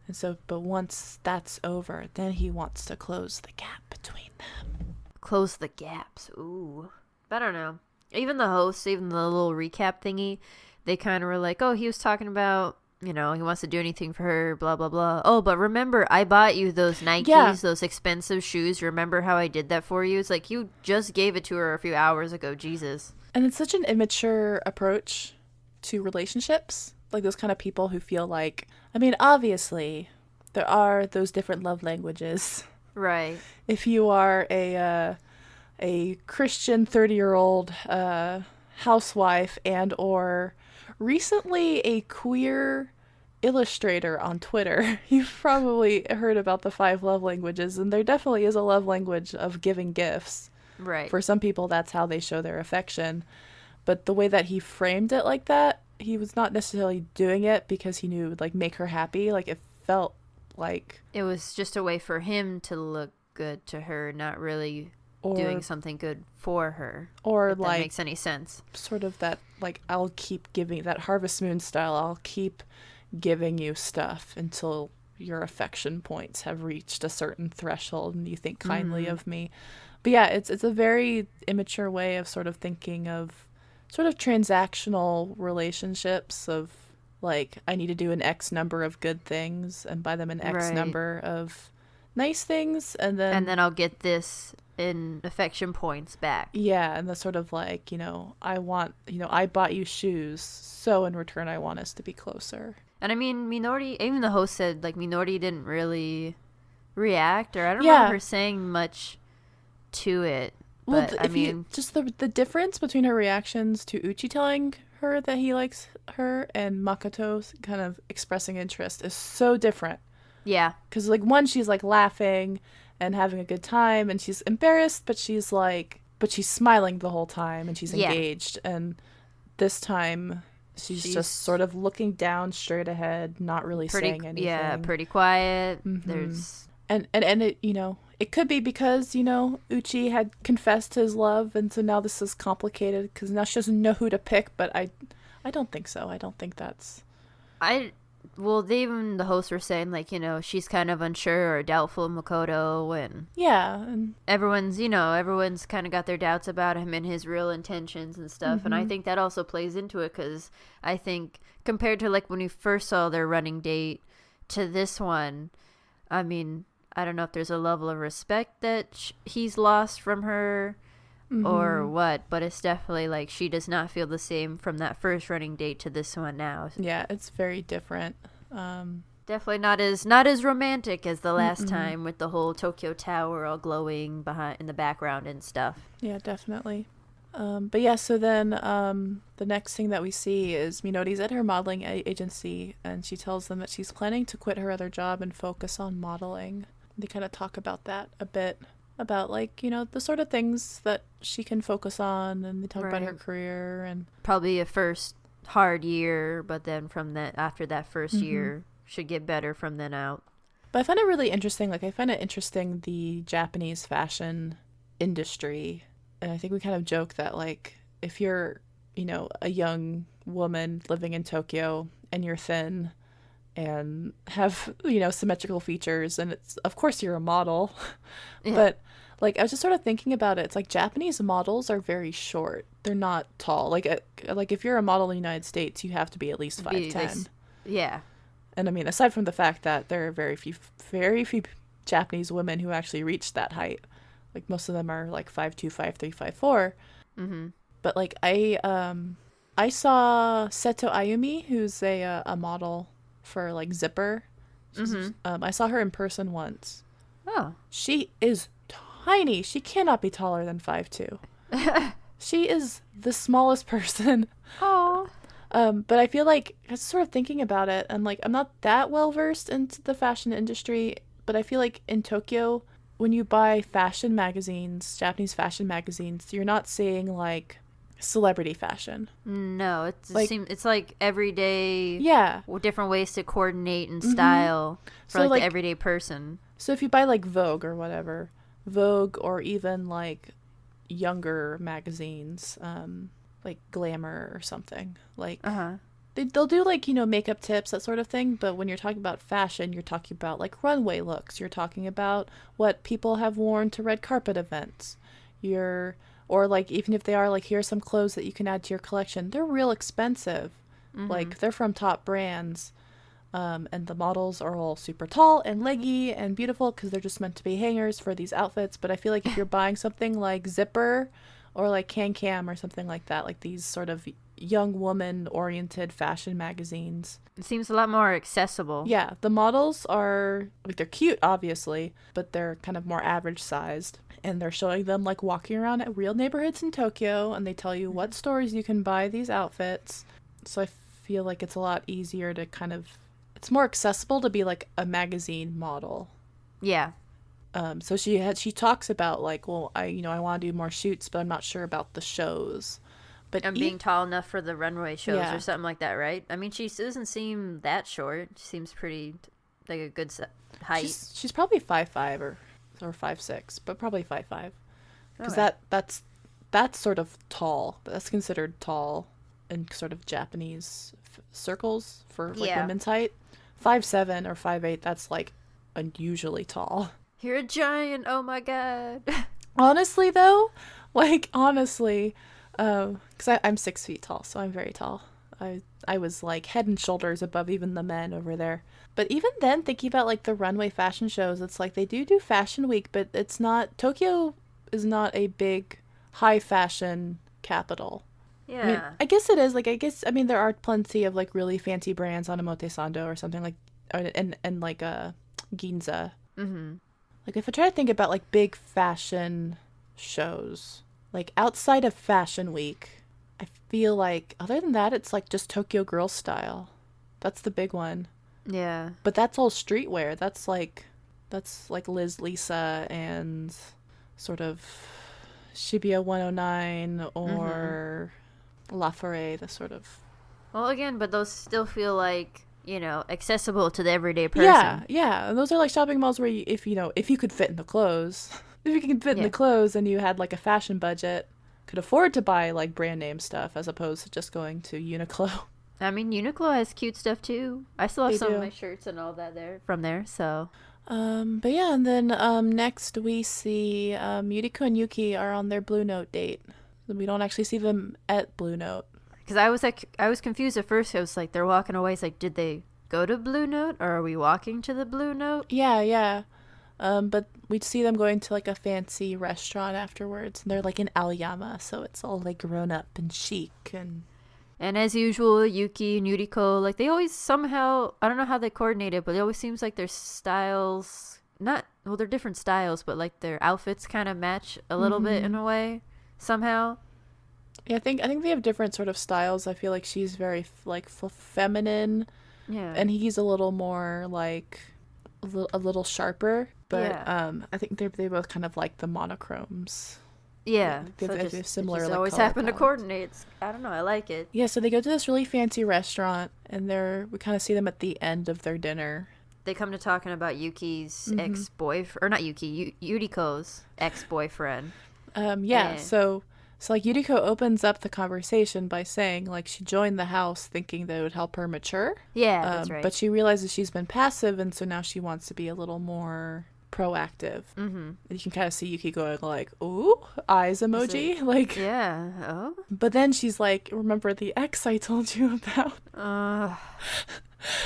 And so but once that's over, then he wants to close the gap between them. Close the gaps. Ooh. I don't know. Even the hosts, even the little recap thingy, they kind of were like, oh, he was talking about, you know, he wants to do anything for her, blah, blah, blah. Oh, but remember, I bought you those Nikes, those expensive shoes. Remember how I did that for you? It's like, you just gave it to her a few hours ago, Jesus. And it's such an immature approach to relationships. Like those kind of people who feel like, I mean, obviously, there are those different love languages. Right. If you are a Christian 30-year-old housewife and or recently a queer illustrator on Twitter, you've probably heard about the 5 love languages, and there definitely is a love language of giving gifts. Right. For some people, that's how they show their affection. But the way that he framed it like that, he was not necessarily doing it because he knew it would like make her happy. Like it felt like it was just a way for him to look good to her, not really doing something good for her, or if like that makes any sense. Sort of that like, I'll keep giving, that Harvest Moon style, I'll keep giving you stuff until your affection points have reached a certain threshold and you think kindly of me. But yeah, it's a very immature way of sort of thinking of sort of transactional relationships of like, I need to do an X number of good things and buy them an X number of nice things, and then I'll get this in affection points back. Yeah, and the sort of like, you know, I bought you shoes, so in return I want us to be closer. And I mean, Minori, even the host said like Minori didn't really react, or I don't remember her saying much to it. But well, just the difference between her reactions to Uchi telling her that he likes her and Makoto kind of expressing interest is so different. Yeah. Because, like, one, she's, like, laughing and having a good time, and she's embarrassed, but she's smiling the whole time, and she's engaged. And this time, she's just sort of looking down straight ahead, not really saying anything. Yeah, pretty quiet. Mm-hmm. There's... And it, you know, it could be because, you know, Uchi had confessed his love, and so now this is complicated, because now she doesn't know who to pick, but I don't think so. I don't think that's... Well, even the hosts were saying, like, you know, she's kind of unsure or doubtful of Makoto, and... Yeah. And everyone's kind of got their doubts about him and his real intentions and stuff, and I think that also plays into it, because I think, compared to, like, when we first saw their running date to this one, I mean, I don't know if there's a level of respect that he's lost from her or what, but it's definitely like she does not feel the same from that first running date to this one now. Yeah, it's very different. Definitely not as romantic as the last time with the whole Tokyo Tower all glowing behind in the background and stuff. Yeah, definitely. But yeah, so then the next thing that we see is Minori's at her modeling agency, and she tells them that she's planning to quit her other job and focus on modeling. They kind of talk about that a bit, about like, you know, the sort of things that she can focus on, and they talk about her career, and probably a first hard year, but then from that, after that first year, should get better from then out. But I find it really interesting. Like, I find it interesting, the Japanese fashion industry. And I think we kind of joke that, like, if you're, you know, a young woman living in Tokyo and you're thin and have, you know, symmetrical features, and it's, of course, you're a model. Yeah. But, like, I was just sort of thinking about it. It's like Japanese models are very short. They're not tall. Like if you're a model in the United States, you have to be at least 5'10". Yeah. And I mean, aside from the fact that there are very few Japanese women who actually reach that height. Like, most of them are like 5'2", 5'3", 5'4". Mm-hmm. But like I saw Seto Ayumi, who's a model for like Zipper. I saw her in person once. Oh. She is tiny. She cannot be taller than 5'2". She is the smallest person. Oh. But I feel like I was sort of thinking about it, and like I'm not that well versed into the fashion industry, but I feel like in Tokyo, when you buy fashion magazines, Japanese fashion magazines, you're not seeing like celebrity fashion. No, Like, it's like everyday, yeah. different ways to coordinate and style for So like the like, everyday person. so if you buy like Vogue or whatever, Vogue or even like younger magazines, like Glamour or something, like Uh-huh. they'll do like, you know, makeup tips, that sort of thing. But when you're talking about fashion, you're talking about like runway looks. You're talking about what people have worn to red carpet events. You're, or like, even if they are like, here's some clothes that you can add to your collection, they're real expensive. Like, they're from top brands. And the models are all super tall and leggy and beautiful because they're just meant to be hangers for these outfits. But I feel like if you're buying something like Zipper or like Can Cam or something like that, like these sort of young woman oriented fashion magazines, It seems a lot more accessible. yeah, the models are like, they're cute, obviously, but they're kind of more average sized. And they're showing them like walking around at real neighborhoods in Tokyo, and they tell you what stores you can buy these outfits. So I feel like it's a lot easier to kind of, it's more accessible to be like a magazine model. Yeah. So she talks about like, well, I want to do more shoots, but I'm not sure about the shows. But And being tall enough for the runway shows Yeah. or something like that, right? I mean, she doesn't seem that short. She seems pretty, like, a good height. she's probably 5'5" or 5'6", but probably 5'5", because Okay. that's sort of tall. That's considered tall in sort of Japanese circles for like Yeah. women's height. 5'7" or 5'8", that's like unusually tall. You're a giant. Oh my god. Honestly, though, like honestly, because I'm 6 feet tall, so I'm very tall. I was like head and shoulders above even the men over there. But even then, thinking about like the runway fashion shows, it's like they do Fashion Week, but it's not, Tokyo is not a big high fashion capital. Yeah. I mean, I guess it is. Like, I mean, there are plenty of like really fancy brands on Omotesando or something like, and like Ginza. Mm-hmm. Like, if I try to think about like big fashion shows, like outside of Fashion Week, I feel like other than that, it's like just Tokyo Girl Style. That's the big one. Yeah. But that's all streetwear. That's like Liz Lisa and sort of Shibuya 109 or La Forêt, the sort of. Well, again, but those still feel like, accessible to the everyday person. Yeah. And those are like shopping malls where if you could fit in the clothes, if you could fit in the clothes and you had like a fashion budget, could afford to buy like brand name stuff as opposed to just going to Uniqlo. I mean, Uniqlo has cute stuff too. I still have They some do. of my shirts and all that from there. So But yeah, and then next we see Yuriko and Yuki are on their Blue Note date. We don't actually see them at Blue Note. because I was confused at first. I was like, they're walking away. It's like, did they go to Blue Note or are we walking to the Blue Note? Yeah. But we'd see them going to like a fancy restaurant afterwards, and they're like in Aoyama, so it's all like grown up and chic And as usual, Yuki and Yuriko, like, they always somehow, I don't know how they coordinate it, but it always seems like their styles, they're different styles, but like their outfits kind of match a little bit in a way, somehow. Yeah, I think they have different sort of styles. I feel like she's very feminine, Yeah. and he's a little more like a little sharper. But Yeah. I think they both kind of like the monochromes. Yeah. They have it similar, just like, always color happen to palettes. coordinate. I don't know. I like it. Yeah, so they go to this really fancy restaurant, and we kind of see them at the end of their dinner. They come to talking about Yuki's ex-boyfriend, or not Yuki, Yuriko's ex-boyfriend. Yeah, Eh. so like Yuriko opens up the conversation by saying like she joined the house thinking that it would help her mature. Yeah, that's right. But she realizes she's been passive, and so now she wants to be a little more proactive. Mm-hmm. You can kind of see Yuki going like, "Ooh, eyes emoji," like. Yeah. Oh. But then she's like, "Remember the ex I told you about?"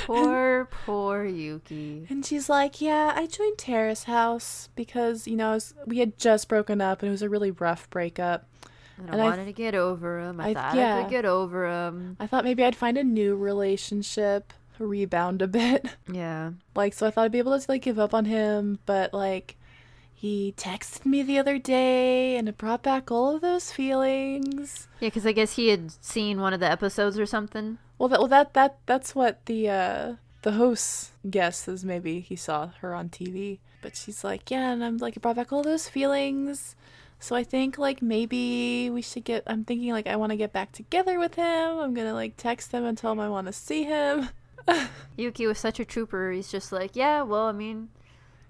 Poor Yuki. And she's like, "Yeah, I joined Terrace House because we had just broken up, and it was a really rough breakup. And I wanted to get over him. I thought I yeah. could get over him. I thought maybe I'd find a new relationship, rebound a bit." Yeah. Like, so I thought I'd be able to like give up on him, but like he texted me the other day, and it brought back all of those feelings. Yeah, because I guess he had seen one of the episodes or something. That's what the host guesses. Maybe he saw her on TV, but she's like, yeah, and I'm like, it brought back all those feelings. So I think like maybe we should I'm thinking like I want to get back together with him. I'm gonna like text him and tell him I want to see him. Yuki was such a trooper. He's just like, yeah, well, I mean,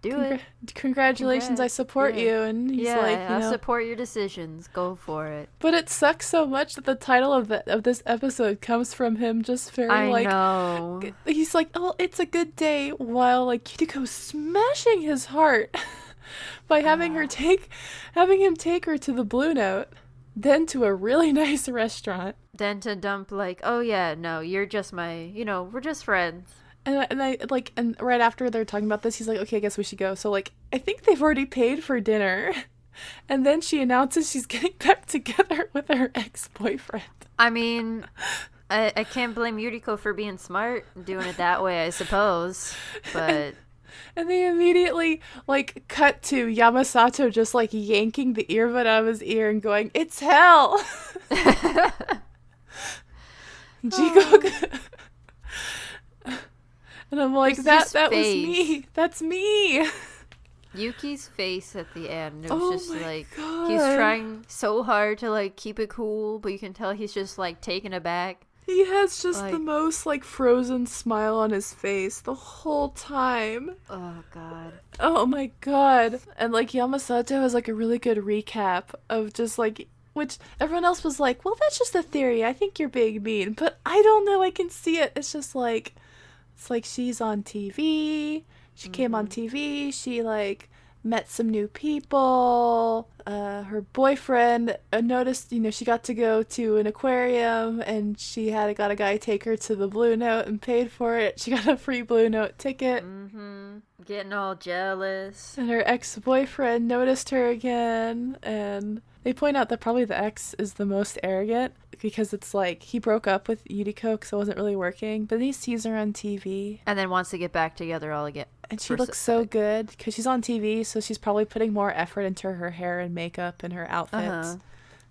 do it. Congratulations, I support you. And he's like, I support your decisions. Go for it. But it sucks so much that the title of this episode comes from him just very I know. He's like, oh, it's a good day, while like Yuriko's smashing his heart by having him take her to the Blue Note, then to a really nice restaurant. Then to dump like, oh yeah, no, you're just my, we're just friends. And right after they're talking about this, he's like, okay, I guess we should go. So like, I think they've already paid for dinner. And then she announces she's getting back together with her ex-boyfriend. I mean, I can't blame Yuriko for being smart and doing it that way, I suppose. But... And they immediately, like, cut to Yamasato just, like, yanking the earbud out of his ear and going, it's hell! Jikoku... And I'm like, that was me. That's me. Yuki's face at the end, it was just like, God. He's trying so hard to, like, keep it cool, but you can tell he's just, like, taken aback. He has just the most, like, frozen smile on his face the whole time. Oh, God. Oh, my God. And, like, Yamasato has, like, a really good recap of just, like, which everyone else was like, well, that's just a theory. I think you're being mean. But I don't know. I can see it. It's just, like, it's like she's on TV. She came on TV. She, like, met some new people. Her boyfriend noticed, she got to go to an aquarium, and she got a guy take her to the Blue Note and paid for it. She got a free Blue Note ticket. Getting all jealous. And her ex-boyfriend noticed her again, and they point out that probably the ex is the most arrogant, because it's like he broke up with Yuriko because it wasn't really working, but then he sees her on TV. And then wants to get back together all again. And she looks so good because she's on TV, so she's probably putting more effort into her hair and makeup and her outfits.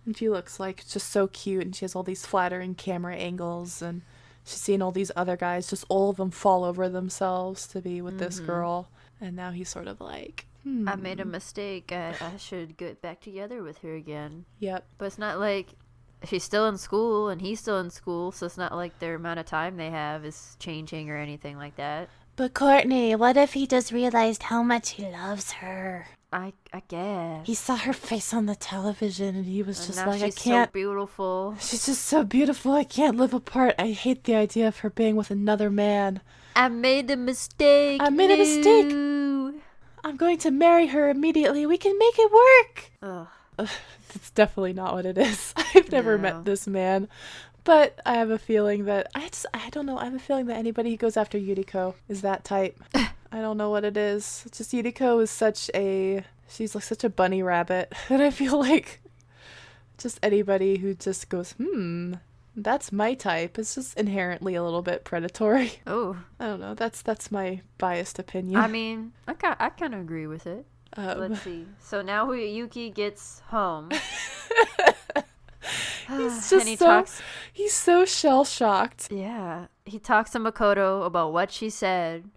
And she looks like just so cute, and she has all these flattering camera angles, and she's seen all these other guys, just all of them fall over themselves to be with this girl. And now he's sort of like, I made a mistake. I should get back together with her again. Yep. But it's not like she's still in school and he's still in school, so it's not like their amount of time they have is changing or anything like that. But Courtney, what if he just realized how much he loves her? I guess. He saw her face on the television, and he was just like, I can't. She's so beautiful. She's just so beautiful. I can't live apart. I hate the idea of her being with another man. I made a mistake. I made a mistake. I'm going to marry her immediately. We can make it work. Ugh. It's definitely not what it is. I've never met this man. But I have a feeling that, I don't know, I have a feeling that anybody who goes after Yuriko is that type. I don't know what it is. It's just Yuriko is she's like such a bunny rabbit. And I feel like just anybody who just goes, that's my type. It's just inherently a little bit predatory. Oh. I don't know. That's my biased opinion. I mean, I kind of agree with it. Let's see. So now Yuki gets home. He's just he's so shell-shocked. Yeah. He talks to Makoto about what she said.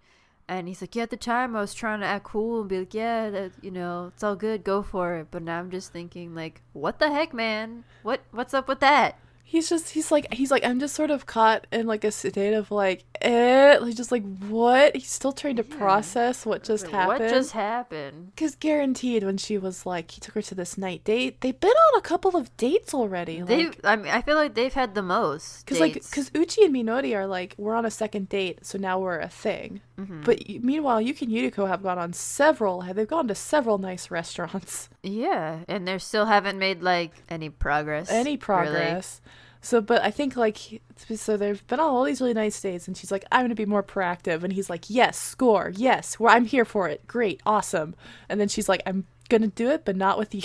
And he's like, yeah, at the time I was trying to act cool and be like, yeah, that, it's all good, go for it. But now I'm just thinking, like, what the heck, man? What's up with that? He's like, I'm just sort of caught in like a state of like, like just like, what? He's still trying to process what just happened. What just happened? Because guaranteed when she was like, he took her to this night date, they've been on a couple of dates already. I feel like they've had the most dates. Because Uchi and Minori are like, we're on a second date, so now we're a thing. But meanwhile, Yuki and Yuriko have gone on they've gone to several nice restaurants. Yeah, and they still haven't made like any progress. Really. So, but I think like, so they've been on all these really nice dates, and she's like, I'm going to be more proactive. And he's like, yes, score. Yes, I'm here for it. Great. Awesome. And then she's like, I'm going to do it, but not with you.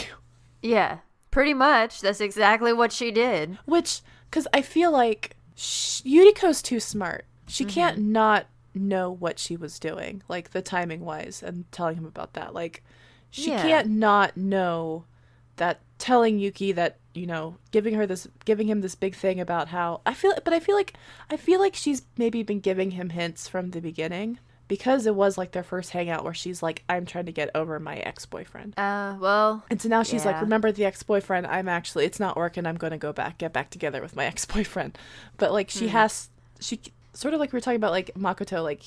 Yeah, pretty much. That's exactly what she did. Because I feel like Yuriko's too smart. She can't not know what she was doing, like the timing wise, and telling him about that. Like, she can't not know that telling Yuki that, you know, giving him this big thing about how I feel like she's maybe been giving him hints from the beginning, because it was like their first hangout where she's like, I'm trying to get over my ex-boyfriend. Well. And so now she's like, remember the ex-boyfriend? It's not working. I'm going to get back together with my ex-boyfriend. But like she sort of like we were talking about like Makoto, like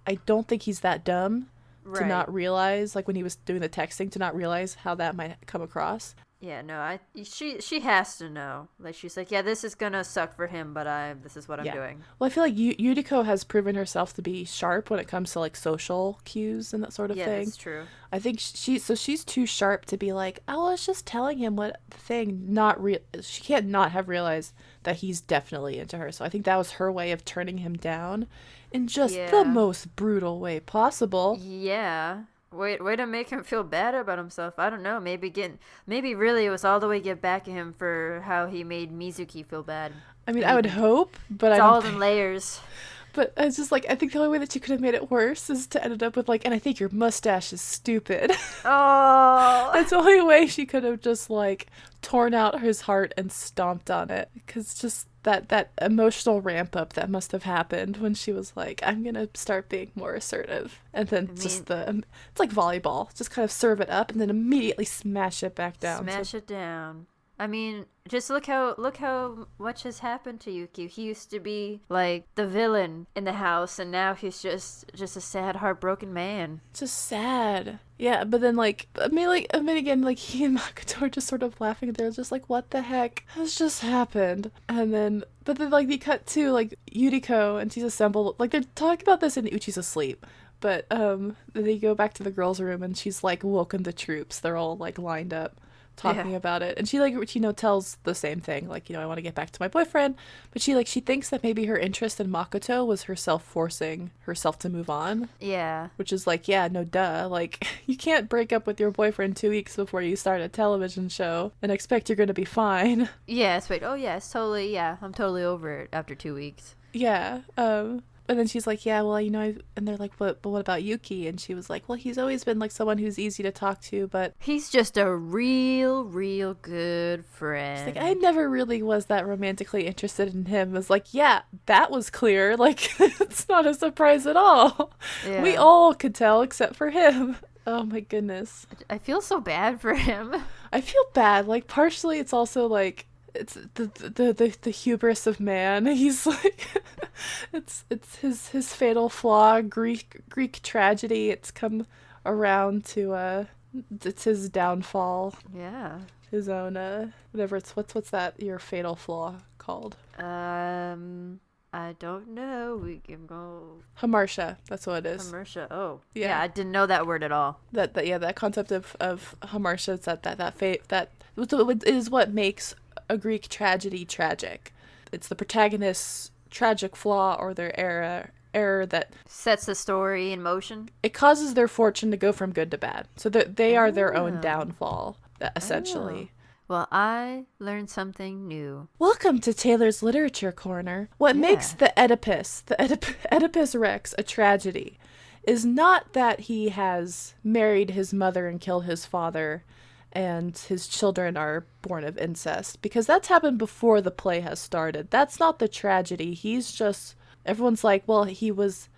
I don't think he's that dumb to not realize, like when he was doing the texting, to not realize how that might come across. Yeah, no, she has to know. Like, she's like, yeah, this is gonna suck for him, but this is what I'm doing. Well, I feel like Yuriko has proven herself to be sharp when it comes to like social cues and that sort of thing. Yeah, that's true. I think she's too sharp to be like, oh, I was just telling him what the thing. She can't not have realized that he's definitely into her. So I think that was her way of turning him down in just the most brutal way possible. Yeah. Way to make him feel bad about himself. I don't know. Maybe really it was all the way to get back at him for how he made Mizuki feel bad. I mean, I would hope, but it's all in layers. But it's just like, I think the only way that you could have made it worse is to end up with like, and I think your mustache is stupid. Oh. That's the only way she could have just like torn out his heart and stomped on it. Because just that emotional ramp up that must have happened when she was like, I'm going to start being more assertive. And then it's like volleyball. Just kind of serve it up and then immediately smash it back down. Smash it down. I mean, just look how much has happened to Yuki. He used to be like the villain in the house, and now he's just a sad, heartbroken man. Just sad. Yeah, but then like I mean again, like he and Makoto are just sort of laughing. They're just like, what the heck has just happened? And then like they cut to like Yuriko, and she's assembled. Like they're talking about this, and Uchi's asleep. But they go back to the girls' room, and she's like woken the troops. They're all like lined up, talking about it, and she like, you know, tells the same thing, like, you know, I want to get back to my boyfriend, but she thinks that maybe her interest in Makoto was herself forcing herself to move on. Yeah, which is like, yeah, no duh, like you can't break up with your boyfriend 2 weeks before you start a television show and expect you're gonna be fine. Yes, wait, oh yes, totally, yeah, I'm totally over it after 2 weeks. Yeah. And then she's like, yeah, well, you know, and they're like, but what about Yuki? And she was like, well, he's always been like someone who's easy to talk to, but he's just a real good friend. She's like, I never really was that romantically interested in him. I was like, yeah, that was clear. Like, it's not a surprise at all. Yeah. We all could tell except for him. Oh my goodness. I feel so bad for him. I feel bad. Like, partially it's also like, it's the hubris of man. He's like, it's his fatal flaw, Greek tragedy. It's come around to it's his downfall. Yeah. His own whatever. It's what's that, your fatal flaw called? I don't know. We can go hamartia. That's what it is. Hamartia. Oh, yeah. I didn't know that word at all. That concept of hamartia. It's that fate that is what makes a Greek tragedy tragic. It's the protagonist's tragic flaw or their error that sets the story in motion. It causes their fortune to go from good to bad. So they are their own downfall, essentially. Well, I learned something new. Welcome to Taylor's Literature Corner. What makes the Oedipus Rex a tragedy is not that he has married his mother and killed his father and his children are born of incest, because that's happened before the play has started. That's not the tragedy. He's just, everyone's like, well, it was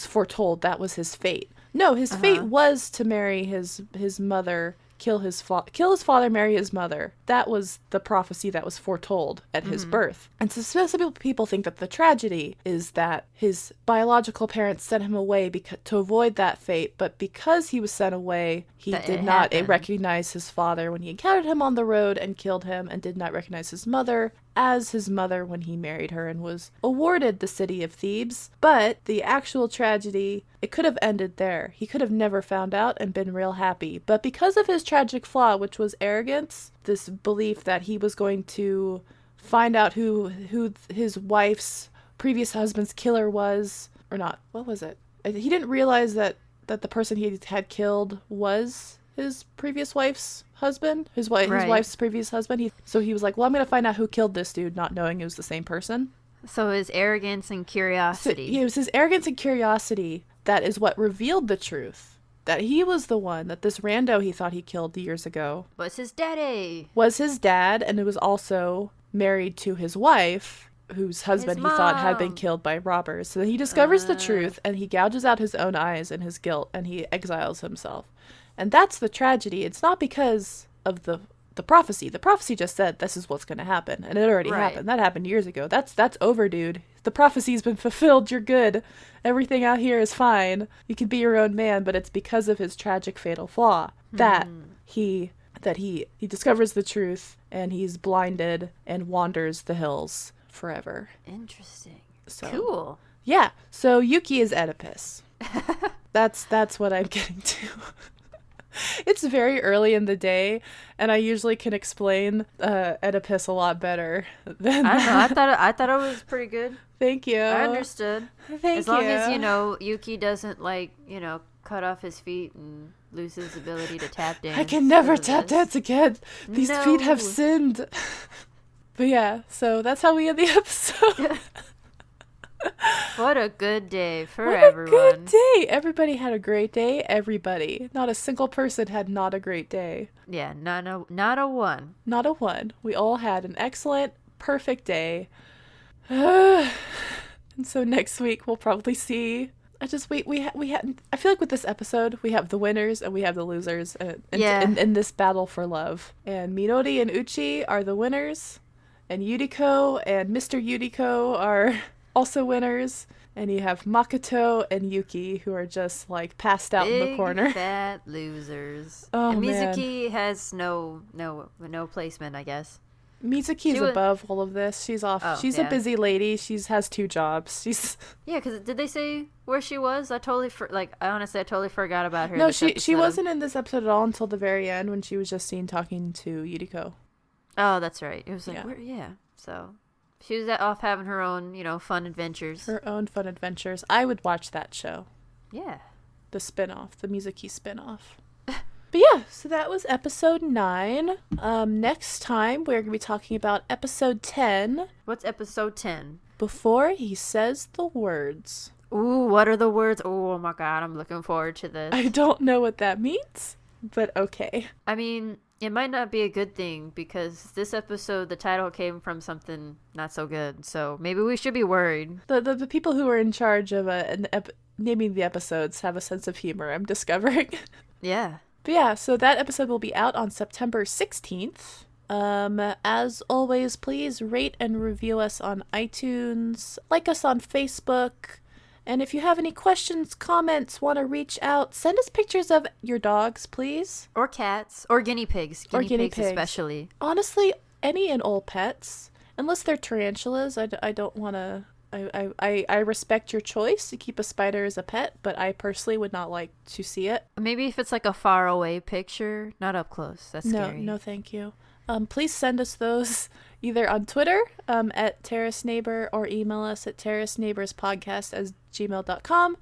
foretold, that was his fate. No, his fate was to marry his mother, kill his father, marry his mother. That was the prophecy that was foretold at his birth. And so some people think that the tragedy is that his biological parents sent him away to avoid that fate, but because he was sent away, he did not recognize his father when he encountered him on the road and killed him, and did not recognize his mother as his mother when he married her and was awarded the city of Thebes. But the actual tragedy, it could have ended there. He could have never found out and been real happy. But because of his tragic flaw, which was arrogance, this belief that he was going to find out who his wife's previous husband's killer was, or not. What was it? He didn't realize that the person he had killed was his previous wife's husband, his wife's previous husband. So he was like, well, I'm going to find out who killed this dude, not knowing it was the same person. So his arrogance and curiosity. So, it was his arrogance and curiosity that is what revealed the truth. that he was the one, that this rando he thought he killed years ago Was his daddy. was his dad, and it was also married to his wife, whose husband he thought had been mom. killed by robbers. So then he discovers the truth, and he gouges out his own eyes in his guilt, and he exiles himself. And that's the tragedy. It's not because of the prophecy. The prophecy just said this is what's going to happen, and it already Right. happened. That happened years ago. That's over, dude. The prophecy's been fulfilled. You're good. Everything out here is fine. You can be your own man, but it's because of his tragic fatal flaw that he discovers the truth, and he's blinded and wanders the hills forever. Interesting. So Cool. yeah, so Yuki is Oedipus. That's what I'm getting to. It's very early in the day, and I usually can explain Oedipus a lot better than I don't know. that. I thought it was pretty good. Thank you. I understood. Thank As long you. as, Yuki doesn't, cut off his feet and lose his ability to tap dance. I can never because of tap this. dance again. These feet have No. sinned. But yeah, so that's how we end the episode. What a good day for What everyone. a good day. Everybody had a great day. Everybody. Not a single person had not a great day. Yeah, not a one. Not a one. We all had an excellent, perfect day. And so next week we'll probably see. I feel like with this episode we have the winners and we have the losers in this battle for love. And Minori and Uchi are the winners, and Yuriko and Mr. Yuriko are also winners. And you have Makoto and Yuki, who are just like passed out in the corner. Big fat losers. Oh, and man. Mizuki has no placement, I guess. Mizuki's She was- above all of this. She's off. Oh, She's yeah. a busy lady. Has 2 jobs. She's Yeah, because did they say where she was? I totally honestly, I totally forgot about her. no. this She episode. wasn't in this episode at all until the very end when she was just seen talking to Yuriko. Oh, that's right. It was like, Yeah. So she was off having her own, fun adventures. Her own fun adventures. I would watch that show. Yeah. The spinoff, the Mizuki spinoff. But yeah, so that was episode 9. Next time we're gonna be talking about episode 10. What's episode 10? Before he says the words. Ooh, what are the words? Oh my god, I'm looking forward to this. I don't know what that means, but okay. I mean, it might not be a good thing because this episode, the title came from something not so good. So maybe we should be worried. The people who are in charge of naming the episodes have a sense of humor, I'm discovering. Yeah. But yeah, so that episode will be out on September 16th. As always, please rate and review us on iTunes, like us on Facebook, and if you have any questions, comments, want to reach out, send us pictures of your dogs, please. Or cats. Or guinea pigs. Guinea pigs especially. Honestly, any and all pets, unless they're tarantulas. I don't want to... I respect your choice to keep a spider as a pet, but I personally would not like to see it. Maybe if it's like a far away picture, not up close. That's scary. No, thank you. Please send us those either on Twitter at Terrace Neighbor or email us at terraceneighborspodcast@gmail.com.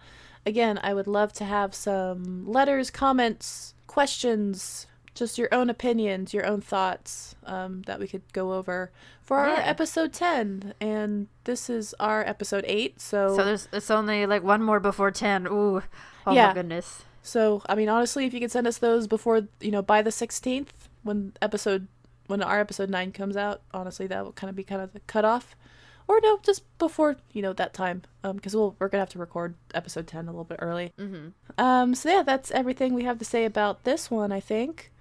Again, I would love to have some letters, comments, questions, just your own opinions, your own thoughts that we could go over for our episode 10. And this is our episode 8. So it's only like one more before 10. Ooh. Oh Yeah. my goodness. So, I mean, honestly, if you could send us those before, by the 16th, when our episode 9 comes out, honestly, that will kind of be the cutoff. Or no, just before, that time, because we're going to have to record episode 10 a little bit early. Mm-hmm. So yeah, that's everything we have to say about this one, I think.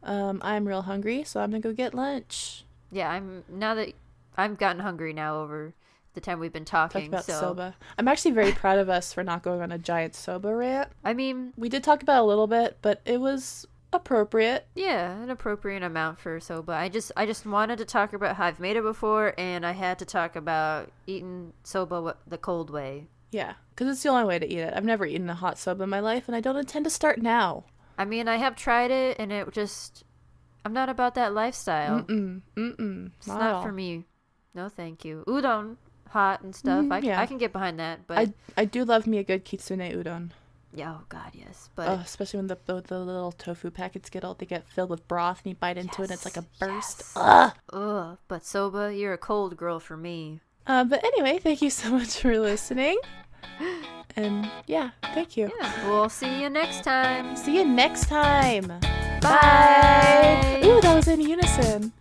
I'm real hungry, so I'm going to go get lunch. Yeah, now that I've gotten hungry now over the time we've been talking. Talk about so soba. I'm actually very proud of us for not going on a giant soba rant. I mean, We did talk about it a little bit, but it was appropriate. yeah, an appropriate amount for soba. I just wanted to talk about how I've made it before, and I had to talk about eating soba the cold way. Yeah, because it's the only way to eat it. I've never eaten a hot soba in my life, and I don't intend to start now. I mean, I have tried it, and I'm not about that lifestyle. It's Not at not all. for me. No, thank you. Udon, hot and stuff. Yeah. I can get behind that, but I do love me a good kitsune udon. yeah, oh god, yes. But Especially when the little tofu packets they get filled with broth, and you bite into it, and it's like a burst. yes. But soba, you're a cold girl for me. But anyway, thank you so much for listening. And yeah, thank you. Yeah, we'll see you next time. See you next time. Bye. Ooh, that was in unison.